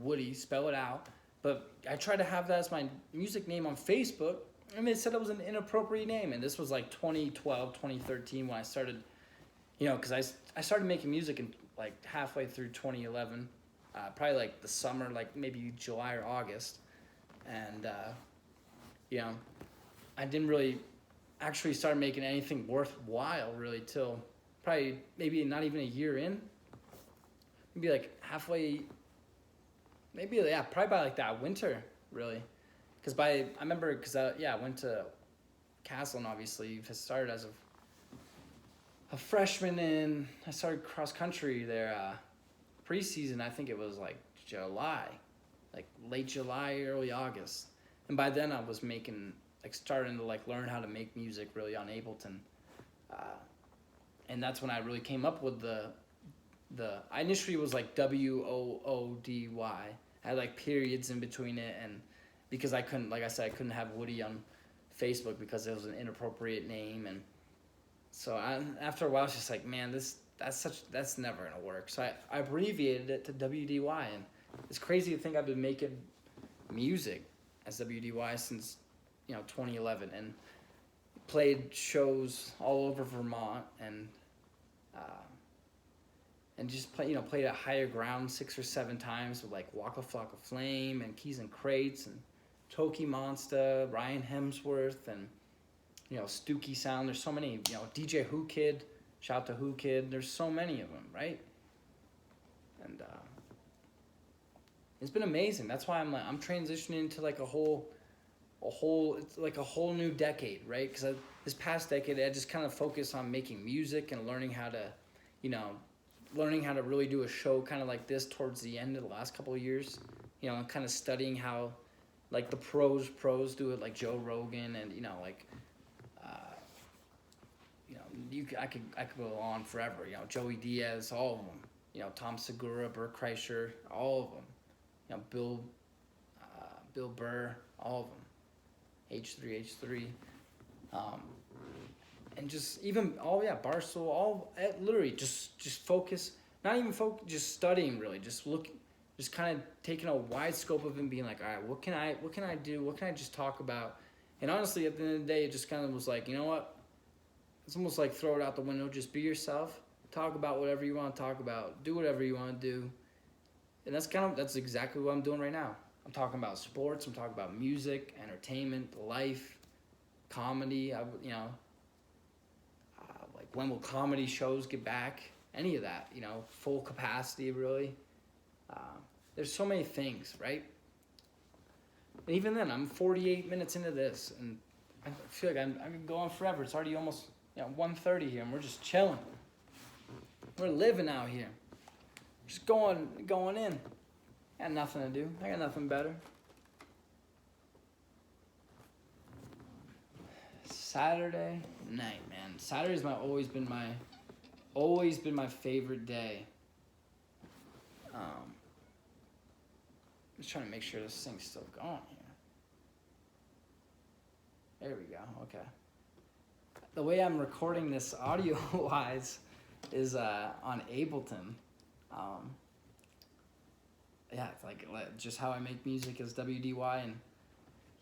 Woody, spell it out, but I tried to have that as my music name on Facebook, and they said it was an inappropriate name, and this was like 2012, 2013 when I started, because I started making music in like halfway through 2011, probably like the summer, like maybe July or August, and I didn't really actually start making anything worthwhile really till probably maybe not even a year in, maybe like halfway, probably by like that winter really, because I went to Castleton, obviously. I started as a freshman, and I started cross country there preseason. I think it was like July, like late July, early August, and by then I was starting to like learn how to make music really on Ableton, and that's when I really came up with I initially was like WOODY. I had like periods in between it, and because I couldn't, like I said, I couldn't have Woody on Facebook because it was an inappropriate name, and so after a while I was just like, man, that's never gonna work. So I abbreviated it to WDY, and it's crazy to think I've been making music as WDY since 2011, and played shows all over Vermont, and just played at Higher Ground 6 or 7 times with like Waka Flocka Flame and Keys and Crates and Toki Monster, Ryan Hemsworth, and Stooky Sound. There's so many, DJ Who Kid, shout out to Who Kid. There's so many of them, right? And it's been amazing. That's why I'm transitioning into like it's like a whole new decade, right? Because this past decade I just kind of focused on making music and learning how to really do a show kind of like this towards the end of the last couple of years, and kind of studying how like the pros do it, like Joe Rogan, and I could go on forever, Joey Diaz, all of them, Tom Segura, Bert Kreischer, all of them, Bill Burr, all of them. H3, and just even Barstool, literally just focus, not even focus, just studying really, just kind of taking a wide scope of it and being like, all right, what can I do, what can I just talk about? And honestly, at the end of the day, it just kind of was like, you know what, it's almost like throw it out the window, just be yourself, talk about whatever you want to talk about, do whatever you want to do, and that's exactly what I'm doing right now. I'm talking about sports, I'm talking about music, entertainment, life, comedy, like when will comedy shows get back? Any of that, full capacity really. There's so many things, right? And even then, I'm 48 minutes into this, and I feel like I can go on forever. It's already almost 1:30 here, and we're just chilling. We're living out here. Just going in. I got nothing to do. I got nothing better. Saturday night, man. Saturday's always been my favorite day. Just trying to make sure this thing's still going here. There we go. Okay. The way I'm recording this audio-wise is on Ableton. It's like just how I make music as WDY, and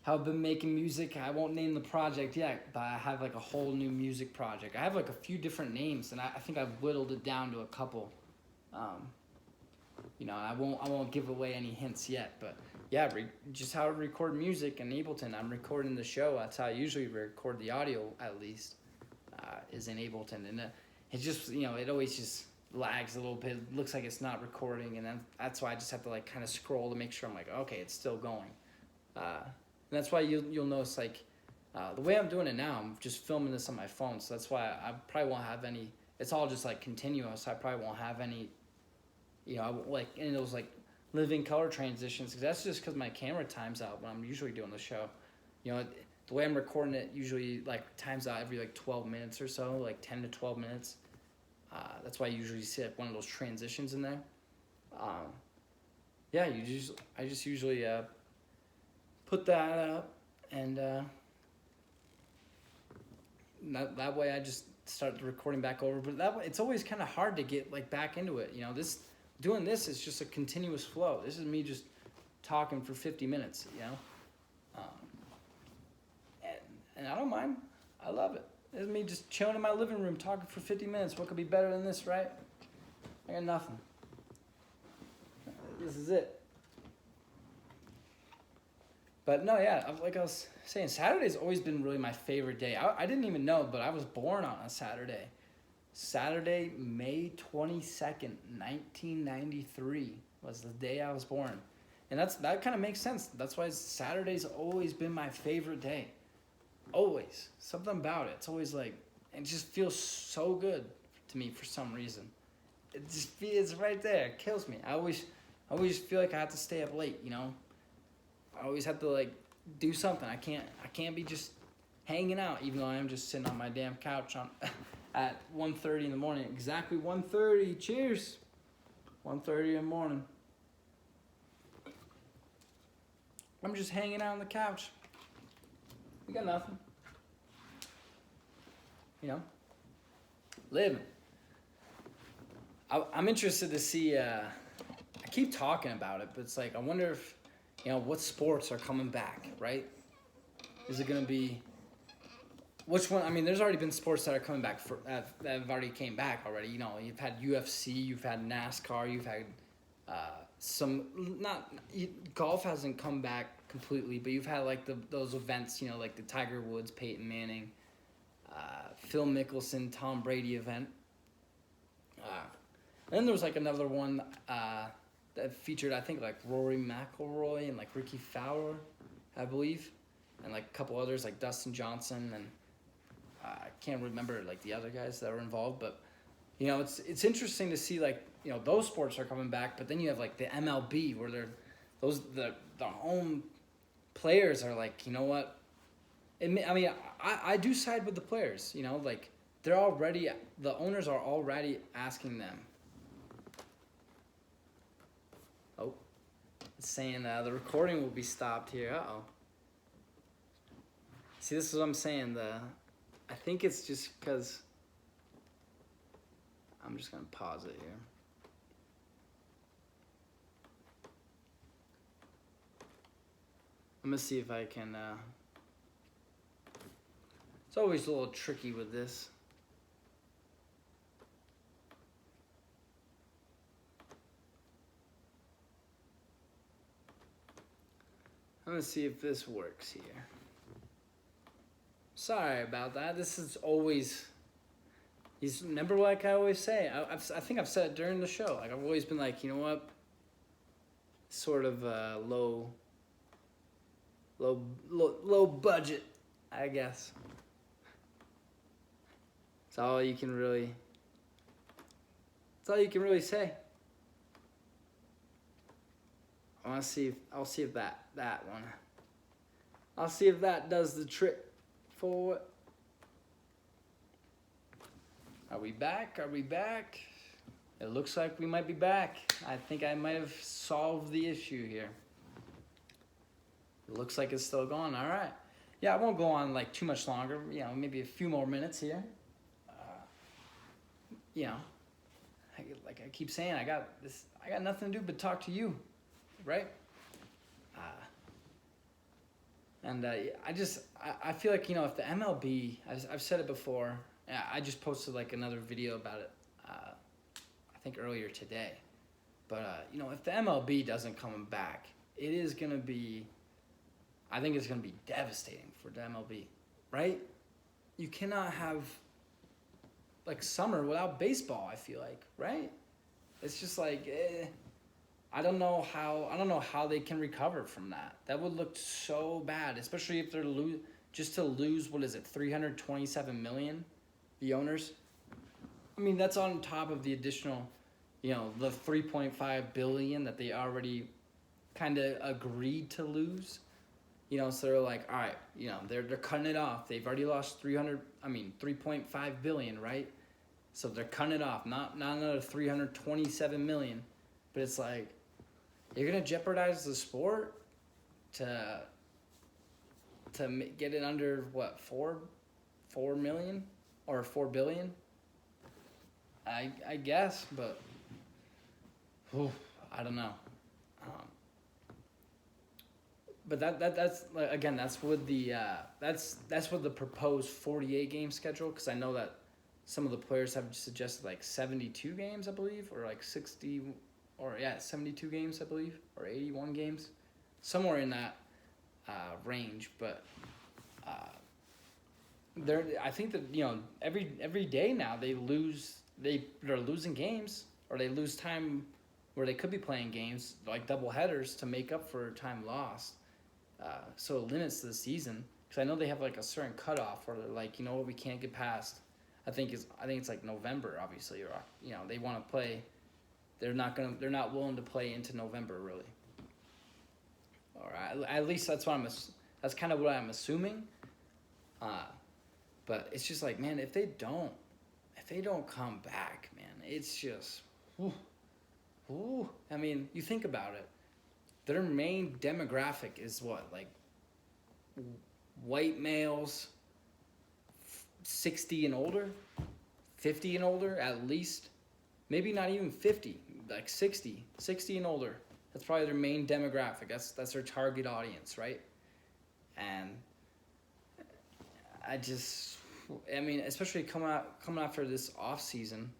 how I've been making music. I won't name the project yet, but I have like a whole new music project. I have like a few different names, and I think I've whittled it down to a couple. I won't give away any hints yet, but just how I record music in Ableton. I'm recording the show. That's how I usually record the audio, at least, is in Ableton, and it just it always just lags a little bit. It looks like it's not recording, and then that's why I just have to like kind of scroll to make sure I'm like, okay, it's still going. And that's why you'll notice like the way I'm doing it now, I'm just filming this on my phone, so that's why I probably won't have any. It's all just like continuous. I probably won't have any, like any of those like living color transitions, because that's just because my camera times out when I'm usually doing the show. The way I'm recording it usually like times out every like 12 minutes or so, like 10 to 12 minutes. That's why I usually see like one of those transitions in there. I just usually put that up and that way I just start recording back over. But that way, it's always kind of hard to get like back into it. Doing this is just a continuous flow. This is me just talking for 50 minutes. And I don't mind. I love it. This is me just chilling in my living room talking for 50 minutes. What could be better than this, right? I got nothing. This is it. But no, yeah, like I was saying, Saturday's always been really my favorite day. I didn't even know, but I was born on a Saturday. Saturday, May 22nd, 1993 was the day I was born. And that kind of makes sense. That's why Saturday's always been my favorite day. Always. Something about it. It's always like, it just feels so good to me for some reason. It just feels right there. It kills me. I always feel like I have to stay up late, I always have to like do something. I can't be just hanging out, even though I am just sitting on my damn couch at 1:30 in the morning. Exactly 1:30. Cheers. 1:30 in the morning. I'm just hanging out on the couch. We got nothing. Living. I'm interested to see. I keep talking about it, but it's like I wonder if what sports are coming back, right? Is it going to be which one? I mean, there's already been sports that are coming back that have already came back already. You've had UFC, you've had NASCAR, you've had golf hasn't come back completely, but you've had like those events, like the Tiger Woods, Peyton Manning, Phil Mickelson, Tom Brady event. And then there was like another one that featured, I think, like Rory McIlroy and like Ricky Fowler, I believe, and like a couple others like Dustin Johnson, and I can't remember like the other guys that were involved, but it's interesting to see like those sports are coming back, but then you have like the MLB where the home players are like, what? I do side with the players, like the owners are already asking them. Oh, it's saying the recording will be stopped here. Uh-oh. See, this is what I'm saying. I think it's just because I'm just going to pause it here. I'm going to see if I can... It's always a little tricky with this. I'm going to see if this works here. Sorry about that. This is always... Remember like I always say? I think I've said it during the show. Like I've always been like, you know what? Sort of low budget, I guess. It's all you can really say. I'll see if that one. I'll see if that does the trick for it. Are we back? It looks like we might be back. I think I might have solved the issue here. It looks like it's still going. All right. Yeah, I won't go on like too much longer. Maybe a few more minutes here. Like I keep saying, I got nothing to do but talk to you, right? I feel like, if the MLB, I've said it before, I just posted like another video about it, I think earlier today. But, if the MLB doesn't come back, it is going to be, I think it's going to be devastating for the MLB, right? You cannot have like summer without baseball, I feel like, right? It's just like, I don't know how they can recover from that. That would look so bad, especially if they're just to lose, what is it, $327 million, the owners? I mean, that's on top of the additional, the $3.5 billion that they already kind of agreed to lose. So they're like, all right, they're cutting it off. They've already lost $3.5 billion, right? So they're cutting it off, not another $327 million. But it's like, you're gonna jeopardize the sport to get it under what, 4 million or 4 billion. I guess, but I don't know. Um, but that's like, again, that's with the that's with the proposed 48 game schedule, because I know that some of the players have suggested like 72 games, I believe, or like 60, or 72 games, I believe, or 81 games, somewhere in that range. But I think that every day now they're losing games, or they lose time where they could be playing games like double headers to make up for time lost. So it limits the season, because I know they have like a certain cutoff where they're like, what, we can't get past. I think it's like November, obviously, or they want to play. They're not willing to play into November, really. Or at least that's that's kind of what I'm assuming. But it's just like, man, if they don't come back, man, it's just, I mean, you think about it. Their main demographic is what, like white males, 60 and older, 50 and older, at least. Maybe not even 50, like 60 and older. That's probably their main demographic. That's their target audience, right? And I mean, especially coming after this off season,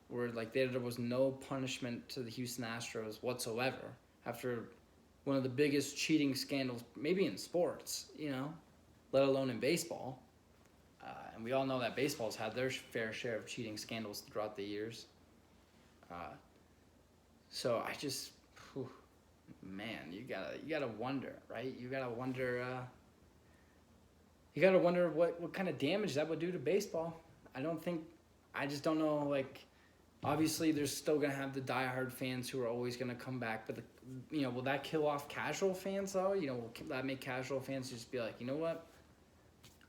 where like there was no punishment to the Houston Astros whatsoever after one of the biggest cheating scandals, maybe in sports, let alone in baseball. And we all know that baseball's had their fair share of cheating scandals throughout the years. So I just, man, you gotta wonder, right? You gotta wonder what kind of damage that would do to baseball. I just don't know, like, obviously there's still going to have the diehard fans who are always going to come back, but will that kill off casual fans though? Will that make casual fans just be like, you know what?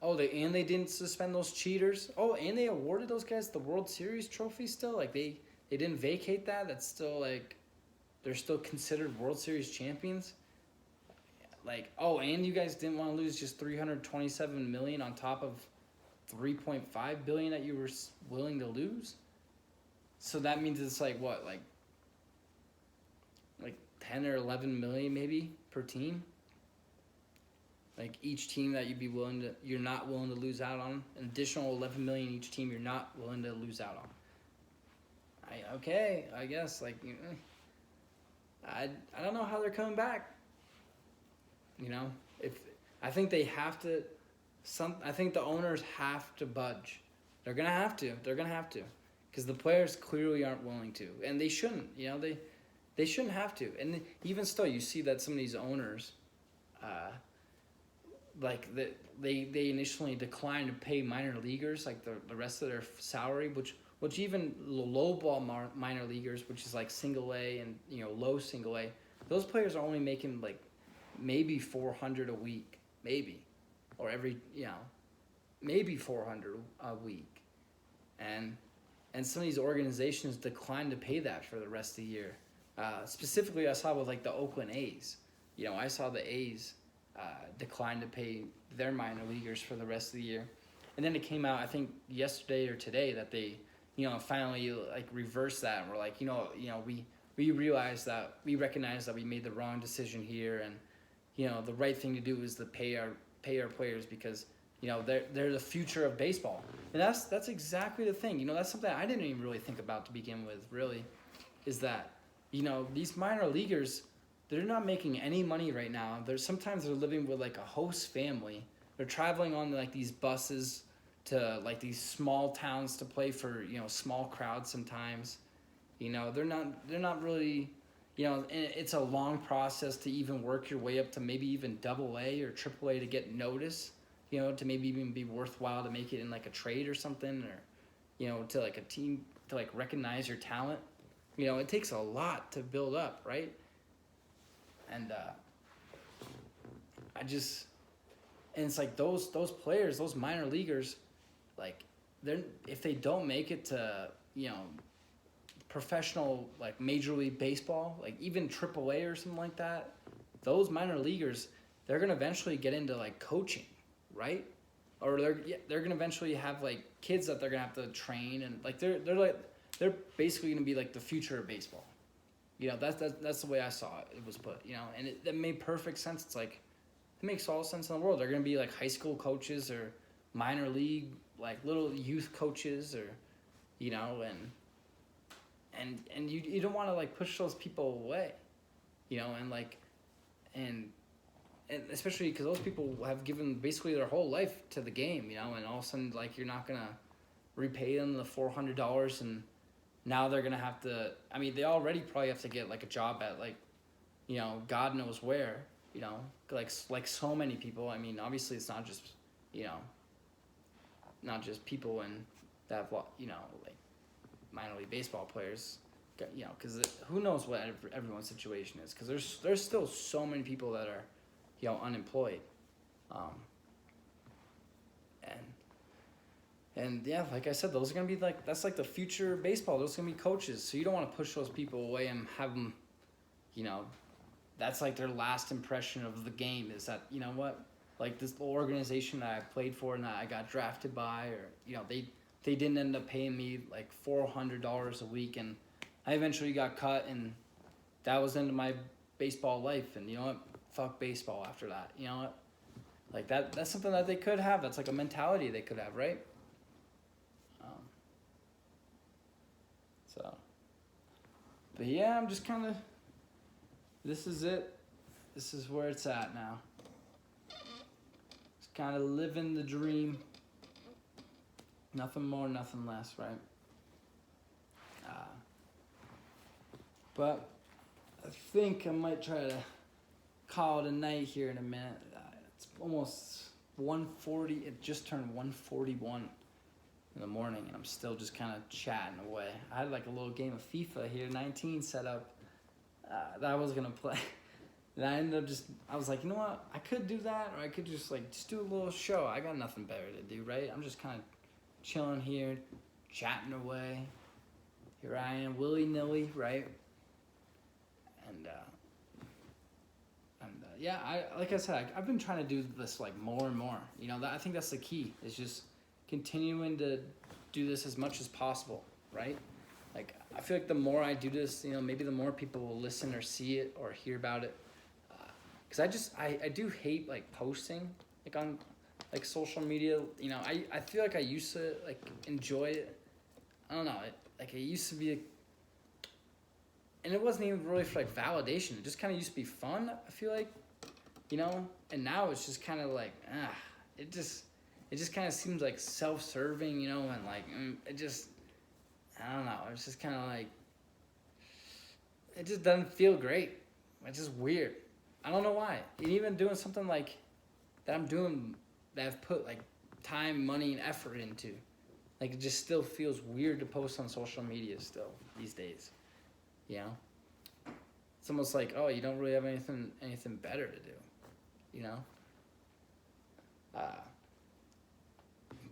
Oh, they didn't suspend those cheaters. Oh, and they awarded those guys the World Series trophy still? Like they didn't vacate that? That's still like, they're still considered World Series champions? Like, oh, and you guys didn't want to lose just $327 million on top of $3.5 billion that you were willing to lose? So that means it's like what, like 10 or 11 million maybe per team? Like each team that you're not willing to lose out on, an additional 11 million each team you're not willing to lose out on. I guess, like, I don't know how they're coming back. If I think they have to, I think the owners have to budge. They're gonna have to, because the players clearly aren't willing to, and they shouldn't. They shouldn't have to. And even still, you see that some of these owners, they initially declined to pay minor leaguers like the rest of their salary, which even lowball minor leaguers, which is like single A and low single A, those players are only making like maybe $400 a week, maybe, or maybe $400 a week, and some of these organizations decline to pay that for the rest of the year. Specifically, I saw with like the Oakland A's. I saw the A's decline to pay their minor leaguers for the rest of the year, and then it came out, I think yesterday or today, that they finally like reversed that, and we're like, we realized that, we recognize that we made the wrong decision here, and the right thing to do is to pay our players, because they're the future of baseball. And that's exactly the thing. That's something I didn't even really think about to begin with, really, is that these minor leaguers, they're not making any money right now. Sometimes they're living with like a host family. They're traveling on like these buses to like these small towns to play for small crowds sometimes. They're not really, and it's a long process to even work your way up to maybe even Double A or Triple A to get notice, to maybe even be worthwhile to make it in like a trade or something, or to like a team to like recognize your talent. It takes a lot to build up, right? And and it's like those players, those minor leaguers, like if they don't make it to professional, like Major League Baseball, like even Triple A or something like that, those minor leaguers, they're gonna eventually get into like coaching, right? or they're gonna eventually have like kids that they're gonna have to train, and like they're basically gonna be like the future of baseball. That's the way I saw it. It was put, and that made perfect sense. It's like it makes all sense in the world. They're gonna be like high school coaches or minor league, like little youth coaches, or and you don't want to like push those people away, and like and especially because those people have given basically their whole life to the game, and all of a sudden like you're not gonna repay them the $400, and now they're gonna have to. I mean, they already probably have to get like a job at like, God knows where, like so many people. I mean, obviously it's not just, not just people in that, like minor league baseball players, because who knows what everyone's situation is, because there's still so many people that are, unemployed, and yeah, like I said, those are gonna be like, that's like the future of baseball. Those are gonna be coaches, so you don't want to push those people away and have them, that's like their last impression of the game, is that, what, like this little organization that I played for and that I got drafted by, or they didn't end up paying me like $400 a week, and I eventually got cut, and that was into my baseball life. And you know what? Fuck baseball after that. You know what? Like that's something that they could have. That's like a mentality they could have, right? But yeah, I'm just kind of, this is it. This is where it's at now. Just kind of living the dream. Nothing more, nothing less, right? But I think I might try to call it a night here in a minute. It's almost 1:40. It just turned 1:41 in the morning, and I'm still just kind of chatting away. I had like a little game of FIFA here, 19 set up, that I was gonna play. And I ended up I was like, you know what? I could do that, or I could just do a little show. I got nothing better to do, right? I'm just kind of chilling here, chatting away. Here I am, willy-nilly, right? And yeah, like I said, I've been trying to do this like more and more. I think that's the key. Is just continuing to do this as much as possible, right? Like I feel like the more I do this, maybe the more people will listen or see it or hear about it. Because I do hate like posting like on like social media. I feel like I used to like enjoy it. I don't know. It used to be and it wasn't even really for like validation. It just kind of used to be fun, I feel like, and now it's just kind of like, it just kind of seems like self-serving, and like, it just, I don't know. It's just kind of like, it just doesn't feel great. It's just weird. I don't know why. And even doing something like that I'm doing, that I've put like time, money, and effort into, like it just still feels weird to post on social media still these days. It's almost like, oh, you don't really have anything better to do,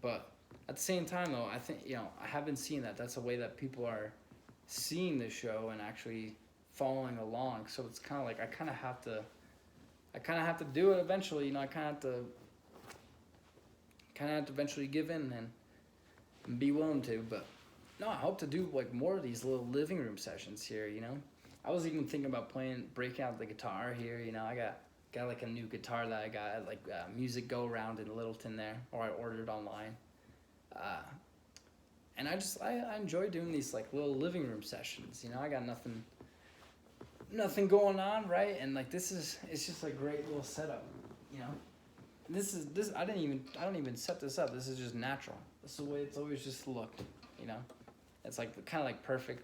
but at the same time though, I think, I have been seeing that that's a way that people are seeing the show and actually following along. So it's kind of like, I kind of have to do it eventually, I kind of have to eventually give in and be willing to. But no, I hope to do like more of these little living room sessions here, I was even thinking about breaking out the guitar here, I got like a new guitar that I got at like Music Go Around in Littleton there, or I ordered online. And I enjoy doing these like little living room sessions, I got nothing going on, right? And like it's just a great little setup, This I don't even set this up. This is just natural. This is the way it's always just looked, It's like kind of like perfect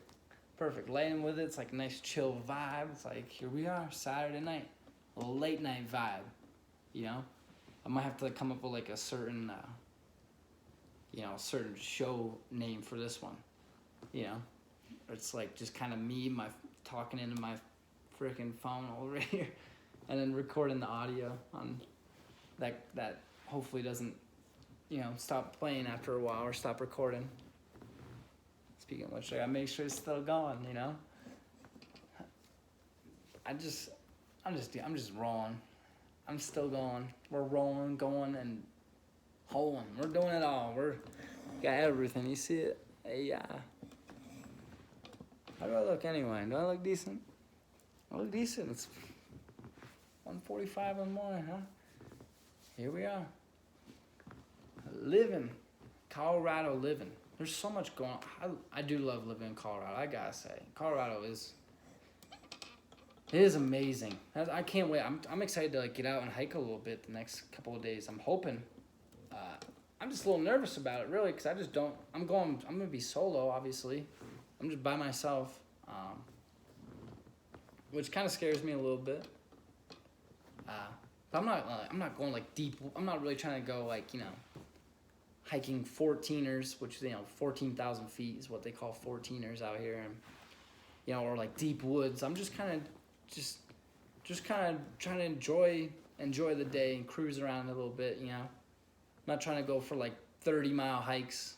lighting with it. It's like a nice chill vibe. It's like, here we are, Saturday night, a little late night vibe, I might have to come up with like a certain, certain show name for this one, It's like just kind of me, talking into my freaking phone over here, and then recording the audio on that hopefully doesn't, stop playing after a while or stop recording. Speaking of which, I gotta make sure it's still going, I'm just rolling. I'm still going. We're rolling, going, and hoeing. We're doing it all. We're got everything. You see it? Hey, how do I look anyway? Do I look decent? I look decent. It's 1:45 in the morning, huh? Here we are. Living. Colorado living. There's so much going on. I do love living in Colorado, I gotta say. Colorado is amazing. I can't wait. I'm excited to like get out and hike a little bit the next couple of days. I'm hoping. I'm just a little nervous about it, really, because I just don't. I'm gonna be solo, obviously. I'm just by myself, which kind of scares me a little bit. But I'm not going like deep. I'm not really trying to go like hiking 14ers, which 14,000 feet is what they call 14ers out here, and or like deep woods. I'm just kind of trying to enjoy the day and cruise around a little bit. Not trying to go for like 30-mile hikes.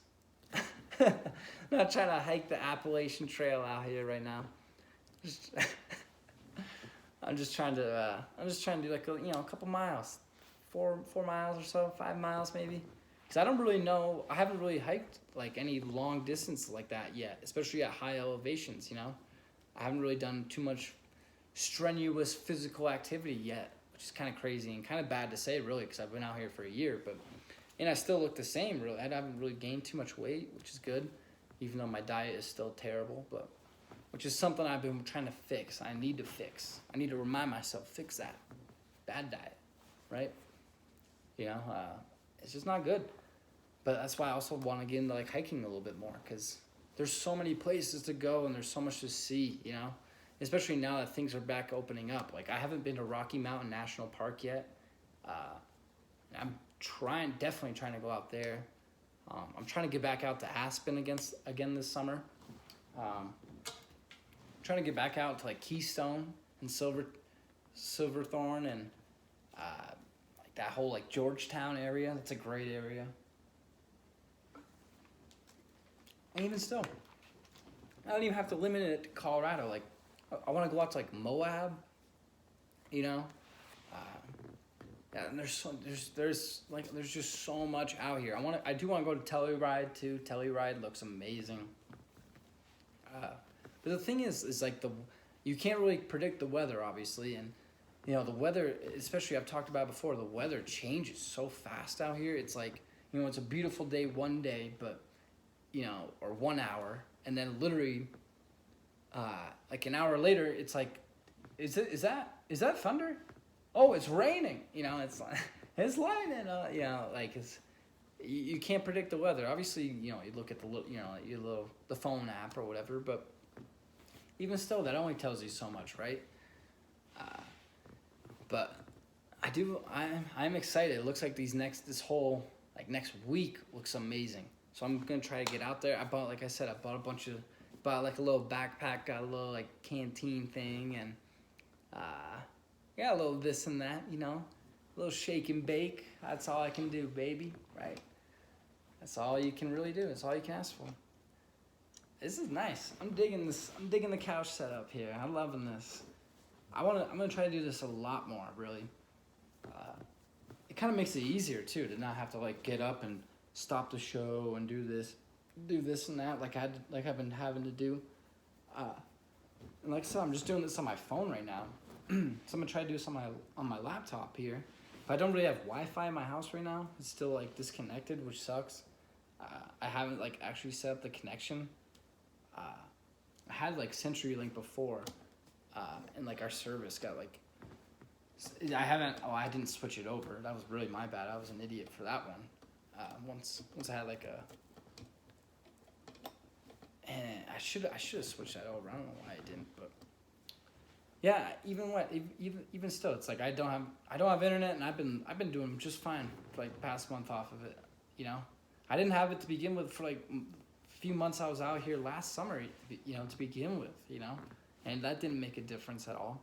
Not trying to hike the Appalachian Trail out here right now. I'm just trying to do like a couple miles, 4 miles or so, 5 miles maybe. Because I don't really know. I haven't really hiked like any long distance like that yet, especially at high elevations. I haven't really done too much strenuous physical activity yet, which is kind of crazy and kind of bad to say, really, because I've been out here for a year, and I still look the same, really. I haven't really gained too much weight, which is good, even though my diet is still terrible, which is something I've been trying to fix. I need to fix. I need to remind myself, fix that bad diet, right? It's just not good. But that's why I also want to get into like hiking a little bit more, because there's so many places to go and there's so much to see, especially now that things are back opening up. Like, I haven't been to Rocky Mountain National Park yet. I'm definitely trying to go out there. I'm trying to get back out to Aspen again this summer. Trying to get back out to like Keystone and Silverthorne and like that whole like Georgetown area. That's a great area. And even still, I don't even have to limit it to Colorado. Like, I want to go out to like Moab, Yeah, and there's just so much out here. I do want to go to Telluride too. Telluride looks amazing. But the thing is like you can't really predict the weather, obviously, and the weather, especially I've talked about before, the weather changes so fast out here. It's like it's a beautiful day one day, but or 1 hour, and then literally like an hour later, it's like, is that thunder? Oh, it's raining. It's like, it's lightning. Like you can't predict the weather. Obviously, you look at the phone app or whatever, but even still, that only tells you so much, right? But I'm excited. It looks like this whole next week looks amazing. So I'm gonna try to get out there. I bought like a little backpack, got a little like canteen thing, and a little this and that, a little shake and bake. That's all I can do, baby, right? That's all you can really do. That's all you can ask for. This is nice. I'm digging this. I'm digging the couch setup here. I'm loving this. I'm gonna try to do this a lot more, really. It kind of makes it easier too to not have to like get up and stop the show and do this and that like I've been having to do. And like I said, I'm just doing this on my phone right now. So I'm gonna try to do this on my laptop here. But I don't really have Wi-Fi in my house right now. It's still like disconnected, which sucks. I haven't like actually set up the connection. I had like CenturyLink before, and like our service got like. I didn't switch it over. That was really my bad. I was an idiot for that one. Once I had like and I should have switched that over. I don't know why I didn't, but yeah. Even still, it's like I don't have internet, and I've been doing just fine for like the past month off of it. I didn't have it to begin with for like a few months I was out here last summer. To begin with, and that didn't make a difference at all.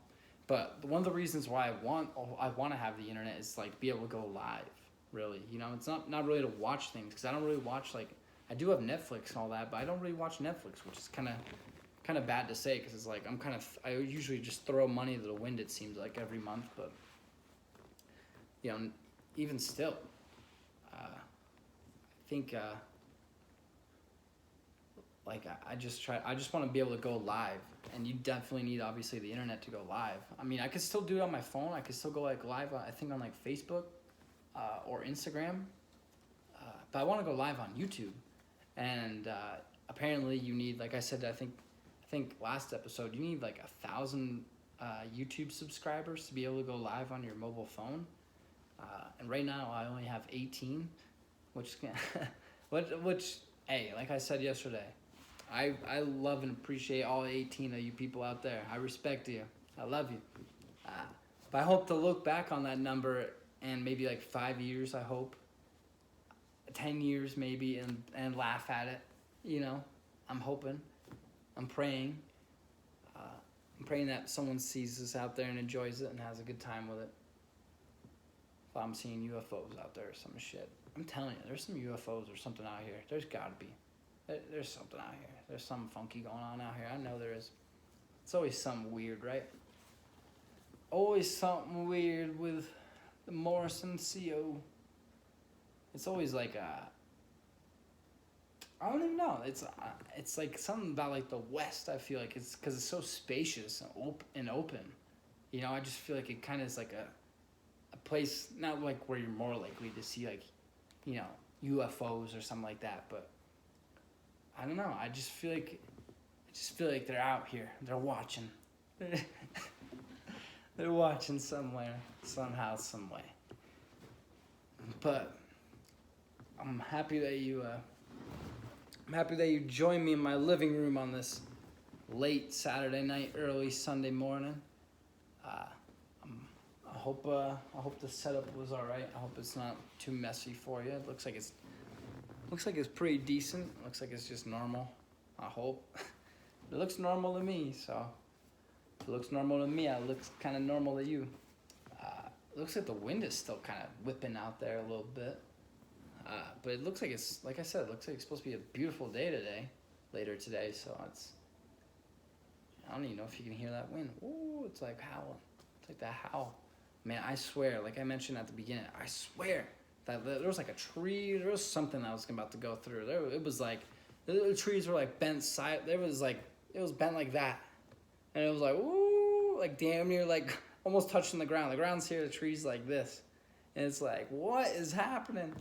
But one of the reasons why I want to have the internet is like be able to go live. Really, it's not really to watch things, because I don't really watch, like, I do have Netflix and all that, but I don't really watch Netflix, which is kind of bad to say, because it's like I usually just throw money to the wind, it seems like, every month. But even still, think I just want to be able to go live, and you definitely need obviously the internet to go live. I mean, I could still do it on my phone. I could still go like live. I think on like Facebook or Instagram, but I want to go live on YouTube, and apparently you need, like I said, I think last episode, you need like 1,000 YouTube subscribers to be able to go live on your mobile phone. And right now I only have 18, which which hey, like I said yesterday, I love and appreciate all 18 of you people out there. I respect you. I love you. But I hope to look back on that number and maybe like 5 years, I hope, 10 years maybe, and laugh at it. You know, I'm hoping. I'm praying. I'm praying that someone sees this out there and enjoys it and has a good time with it. If I'm seeing UFOs out there or some shit, I'm telling you, there's some UFOs or something out here. There's gotta be. There's something out here. There's something funky going on out here. I know there is. It's always something weird, right? Always something weird with the Morrison CO. It's always like I don't even know. It's like something about like the West. I feel like it's because it's so spacious and open. You know, I just feel like it kind of is like a place, not like where you're more likely to see like, you know, UFOs or something like that. But I don't know. I just feel like they're out here. They're watching. They're watching somewhere, somehow, some way. But I'm happy that you joined me in my living room on this late Saturday night, early Sunday morning. I hope the setup was all right. I hope it's not too messy for you. It looks like it's pretty decent. It looks like it's just normal. I hope. It looks normal to me, so if it looks normal to me, it looks kind of normal to you. It looks like the wind is still kind of whipping out there a little bit. But it looks like it's, like I said, it looks like it's supposed to be a beautiful day later today, so I don't even know if you can hear that wind. Ooh, it's like howling. It's like that howl. Man, I swear, like I mentioned at the beginning, I swear that there was like a tree, there was something that was about to go through. It was like, the trees were like bent side, it was bent like that. And it was like, ooh, like damn near like almost touching the ground. The ground's here, the tree's like this. And it's like, what is happening?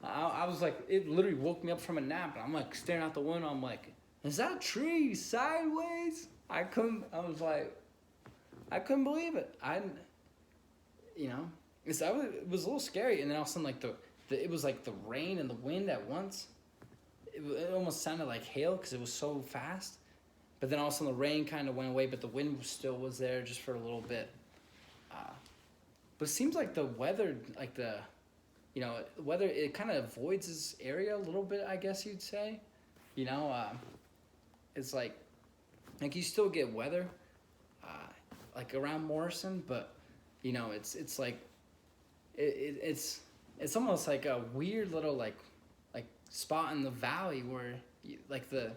I was like, it literally woke me up from a nap, and I'm like staring out the window. I'm like, is that tree sideways? I couldn't believe it. It was a little scary, and then all of a sudden, like it was like the rain and the wind at once. It almost sounded like hail because it was so fast. But then all of a sudden the rain kind of went away, but the wind still was there just for a little bit. But it seems like the weather, like weather, it kind of avoids this area a little bit, I guess you'd say. It's like you still get weather, like around Morrison, but it's like it's almost like a weird little like spot in the valley where the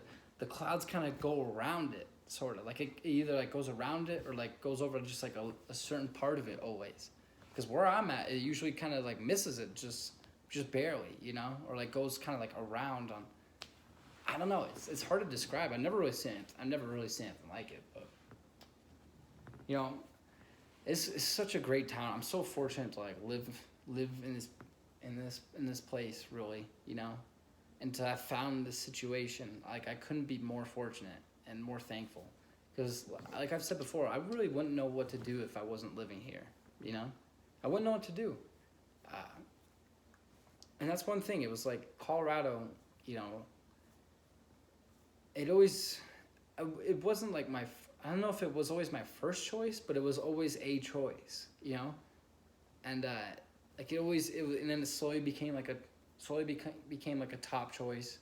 clouds kind of go around it, sort of like it either like goes around it or like goes over just like a certain part of it always. Because where I'm at, it usually kind of like misses it just barely, or like goes kind of like around on. I don't know. It's hard to describe. I've never really seen anything like it. But it's such a great town. I'm so fortunate to like live in this place, really, and to have found this situation. Like I couldn't be more fortunate and more thankful. Because like I've said before, I really wouldn't know what to do if I wasn't living here. I wouldn't know what to do. And that's one thing. It was like Colorado, it wasn't like I don't know if it was always my first choice, but it was always a choice, And like and then it slowly became like a top choice,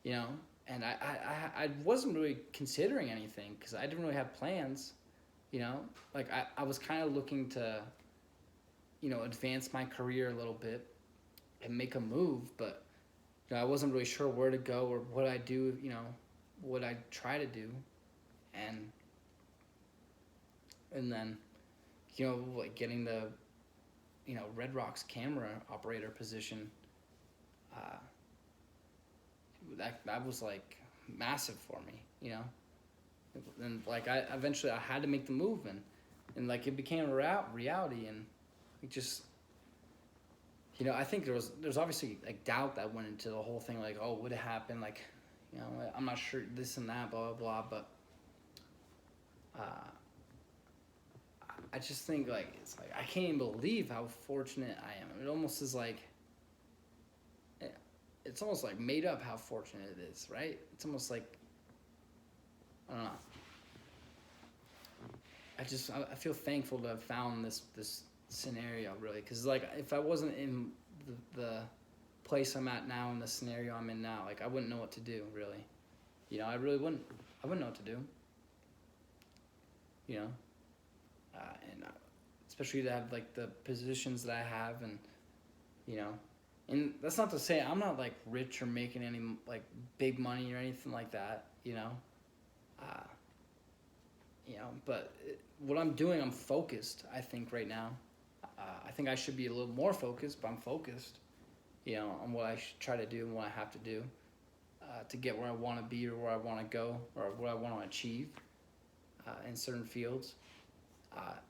And I wasn't really considering anything because I didn't really have plans, Like I was kind of looking to advance my career a little bit and make a move, but I wasn't really sure where to go or what I do, what I try to do, and then like getting the Red Rock's camera operator position. that was like massive for me, you know. And like I eventually I had to make the move, and like it became a reality, and it just, you know, I think there's obviously like doubt that went into the whole thing, like, oh, would it happen, like, you know, I'm not sure, this and that, blah blah blah, but I just think like it's like I can't even believe how fortunate I am. It almost is like, it's almost like made up how fortunate it is, right? It's almost like, I don't know. I feel thankful to have found this scenario, really, because like if I wasn't in the place I'm at now, in the scenario I'm in now, like I wouldn't know what to do, really. You know, I really wouldn't. I wouldn't know what to do. You know, and especially to have like the positions that I have, and you know, and that's not to say I'm not like rich or making any like big money or anything like that. You know, but what I'm doing, I'm focused, I think, right now. I think I should be a little more focused, but I'm focused, you know, on what I should try to do and what I have to do to get where I want to be or where I want to go or what I want to achieve in certain fields.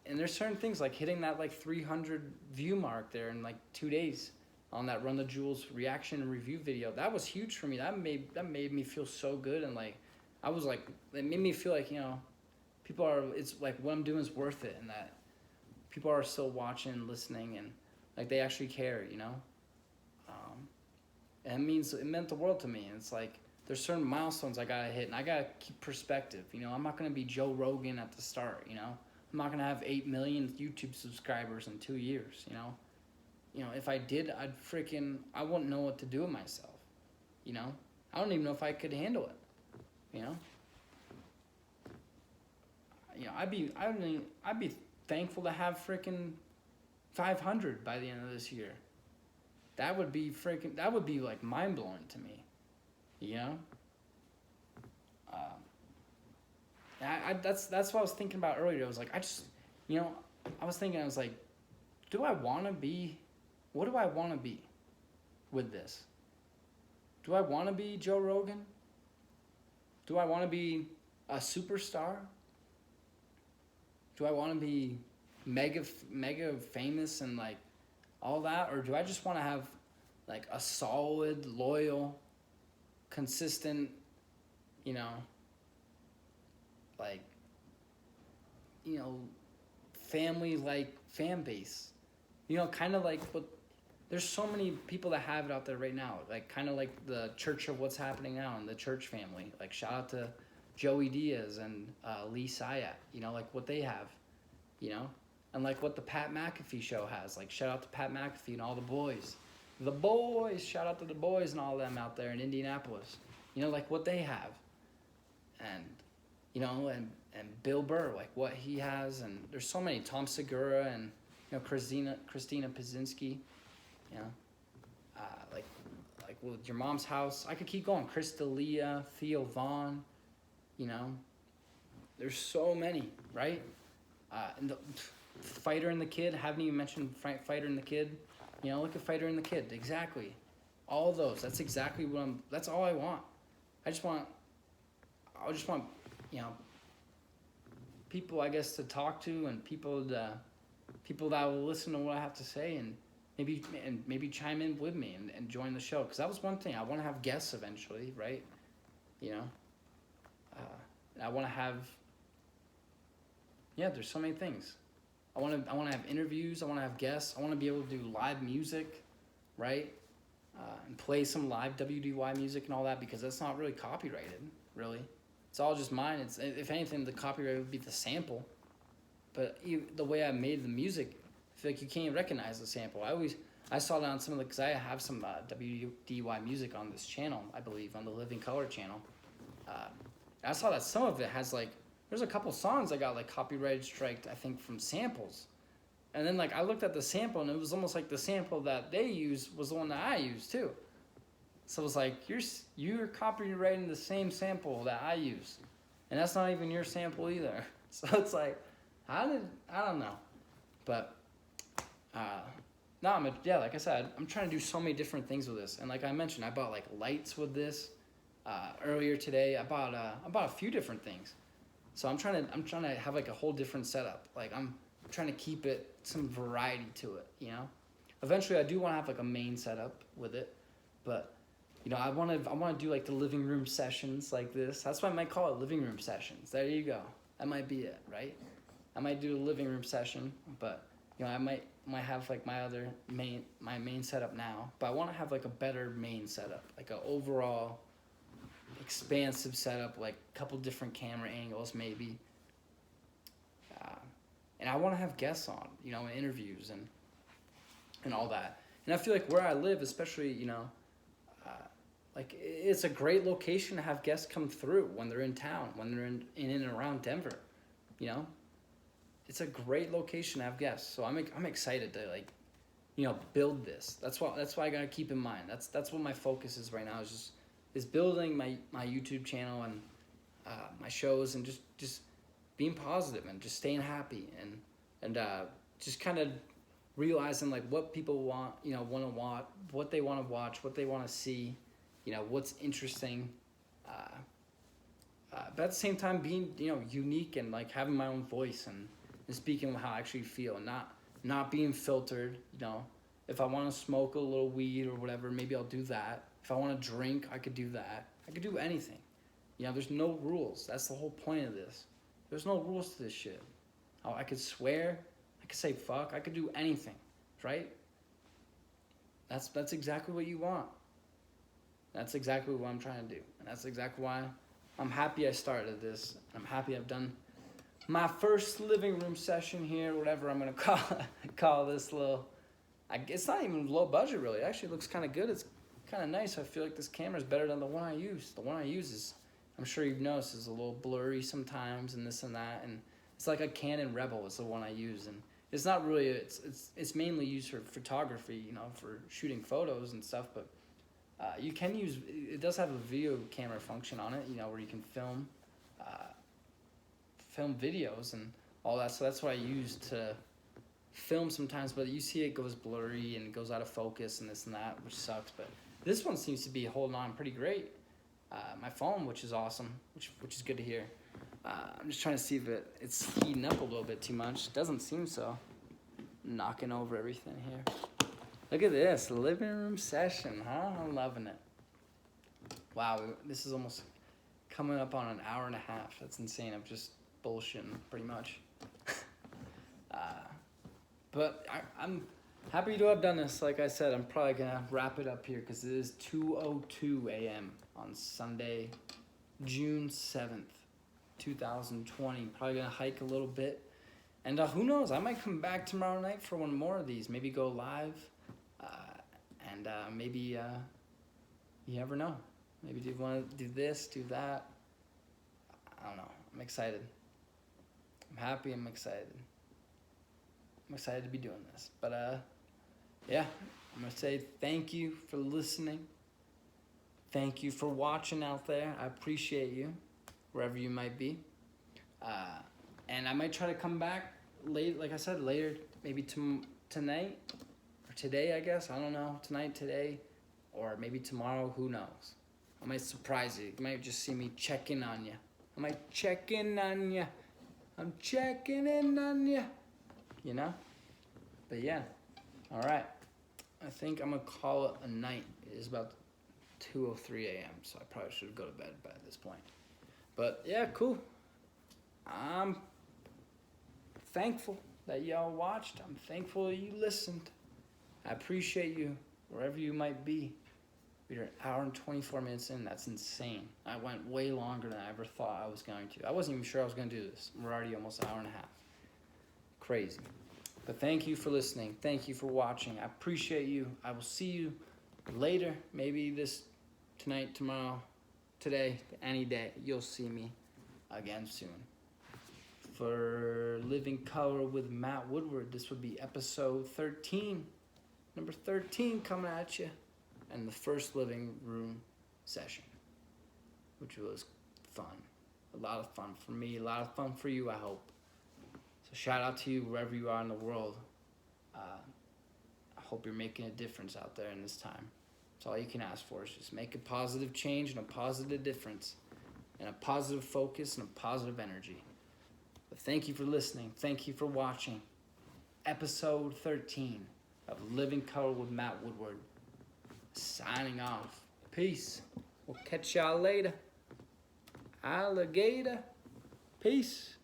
And there's certain things like hitting that like 300 view mark there in like 2 days on that Run the Jewels reaction and review video. That was huge for me. That made me feel so good, and like I was like, it made me feel like, you know, it's like what I'm doing is worth it, and that people are still watching, listening, and like they actually care, you know. And it meant the world to me. And it's like there's certain milestones I gotta hit, and I gotta keep perspective. You know, I'm not gonna be Joe Rogan at the start. You know, I'm not gonna have 8 million YouTube subscribers in 2 years. You know, if I did, I wouldn't know what to do with myself. You know, I don't even know if I could handle it. You know. You know, I'd be thankful to have 500 by the end of this year. That would be like mind blowing to me, you know. That's what I was thinking about earlier. I was like, I was like, what do I want to be with this? Do I want to be Joe Rogan? Do I want to be a superstar? Do I want to be mega famous and like all that, or do I just want to have like a solid, loyal, consistent, you know, like, you know, family like fan base, you know, kind of like what, there's so many people that have it out there right now, like kind of like the Church of What's Happening Now and the church family, like shout out to Joey Diaz and Lee Syatt, you know, like what they have, you know, and like what the Pat McAfee show has, like shout out to Pat McAfee and all the boys, shout out to the boys and all of them out there in Indianapolis, you know, like what they have, and, you know, and Bill Burr, like what he has, and there's so many, Tom Segura and, you know, Christina Pazynski, you know, like with Your Mom's House, I could keep going, Chris D'Elia, Theo Vaughn, you know, there's so many, right? And the Fighter and the Kid, haven't even mentioned Fighter and the Kid. You know, look at Fighter and the Kid, exactly. All of those, that's exactly that's all I want. I just want, you know, people, I guess, to talk to, and people that will listen to what I have to say, and maybe chime in with me and join the show. Because that was one thing, I want to have guests eventually, right? You know? I want to have, there's so many things. I want to have interviews. I want to have guests. I want to be able to do live music, right? And play some live WDY music and all that, because that's not really copyrighted, really. It's all just mine. It's, if anything, the copyright would be the sample. But the way I made the music, I feel like you can't recognize the sample. I saw it on some of the, because I have some WDY music on this channel, I believe, on the Living Color channel. I saw that some of it has like, there's a couple songs that got like copyrighted striked, I think, from samples. And then like I looked at the sample, and it was almost like the sample that they used was the one that I used too. So it was like, you're copyrighting the same sample that I used, and that's not even your sample either. So it's like, I don't know, but like I said, I'm trying to do so many different things with this. And like I mentioned, I bought like lights with this. Earlier today, I bought a few different things. So I'm trying to have like a whole different setup. Like I'm trying to keep it some variety to it, you know. Eventually, I do want to have like a main setup with it, but you know, I want to do like the living room sessions like this. That's why I might call it living room sessions. There you go. That might be it, right? I might do a living room session, but you know, I might have like my main setup now, but I want to have like a better main setup, like an overall expansive setup, like a couple different camera angles maybe. And I want to have guests on, you know, interviews and all that. And I feel like where I live, especially, you know, like it's a great location to have guests come through when they're in town, when they're in and around Denver, you know. It's a great location to have guests. So I'm excited to, like, you know, build this. That's why I gotta keep in mind. That's what my focus is right now, is building my YouTube channel and my shows, and just being positive and just staying happy and just kind of realizing like what people want to watch, what they want to watch, what they want to see, you know, what's interesting. But at the same time, being, you know, unique and like having my own voice and speaking how I actually feel, and not being filtered. You know, if I want to smoke a little weed or whatever, maybe I'll do that. If I want to drink, I could do that. I could do anything. You know, there's no rules. That's the whole point of this. There's no rules to this shit. I could swear. I could say fuck. I could do anything, right? That's exactly what you want. That's exactly what I'm trying to do, and that's exactly why I'm happy I started this. I'm happy I've done my first living room session here, whatever I'm gonna call this little. It's not even low budget really. It actually looks kind of good. It's kind of nice. I feel like this camera is better than the one I use. The one I use is, I'm sure you've noticed, is a little blurry sometimes and this and that, and it's like a Canon Rebel is the one I use, and it's not really, it's mainly used for photography, you know, for shooting photos and stuff, but you can use, it does have a video camera function on it, you know, where you can film videos and all that, so that's what I use to film sometimes, but you see it goes blurry and it goes out of focus and this and that, which sucks, but this one seems to be holding on pretty great. My phone, which is awesome, which is good to hear. I'm just trying to see if it's heating up a little bit too much. Doesn't seem so. Knocking over everything here. Look at this, living room session, huh? I'm loving it. Wow, this is almost coming up on an hour and a half. That's insane. I'm just bullshitting pretty much. But I'm happy to have done this. Like I said, I'm probably gonna wrap it up here because it is 2:02 a.m. on Sunday, June 7th, 2020. Probably gonna hike a little bit, and who knows? I might come back tomorrow night for one more of these. Maybe go live, and maybe you never know. Maybe do you want to do this, do that? I don't know. I'm excited. I'm happy. I'm excited. I'm excited to be doing this. But yeah, I'm gonna say thank you for listening. Thank you for watching out there. I appreciate you, wherever you might be. And I might try to come back late, like I said, later, maybe tonight or today, I guess. I don't know. Tonight, today, or maybe tomorrow. Who knows? I might surprise you. You might just see me checking on you. I might check in on you. I'm checking in on you. You know? But yeah. All right. I think I'm going to call it a night. It is about 2:03 a.m. So I probably should go to bed by this point. But yeah, cool. I'm thankful that y'all watched. I'm thankful that you listened. I appreciate you wherever you might be. We're an hour and 24 minutes in. That's insane. I went way longer than I ever thought I was going to. I wasn't even sure I was going to do this. We're already almost an hour and a half. Crazy. But thank you for listening. Thank you for watching. I appreciate you. I will see you later. Maybe tonight, tomorrow, today, any day. You'll see me again soon. For Living Color with Matt Woodward, this would be episode 13. Number 13 coming at you. And the first living room session, which was fun. A lot of fun for me, a lot of fun for you, I hope. So shout out to you wherever you are in the world. I hope you're making a difference out there in this time. That's all you can ask for, is just make a positive change and a positive difference and a positive focus and a positive energy. But thank you for listening. Thank you for watching episode 13 of Living Color with Matt Woodward. Signing off. Peace. We'll catch y'all later. Alligator. Peace.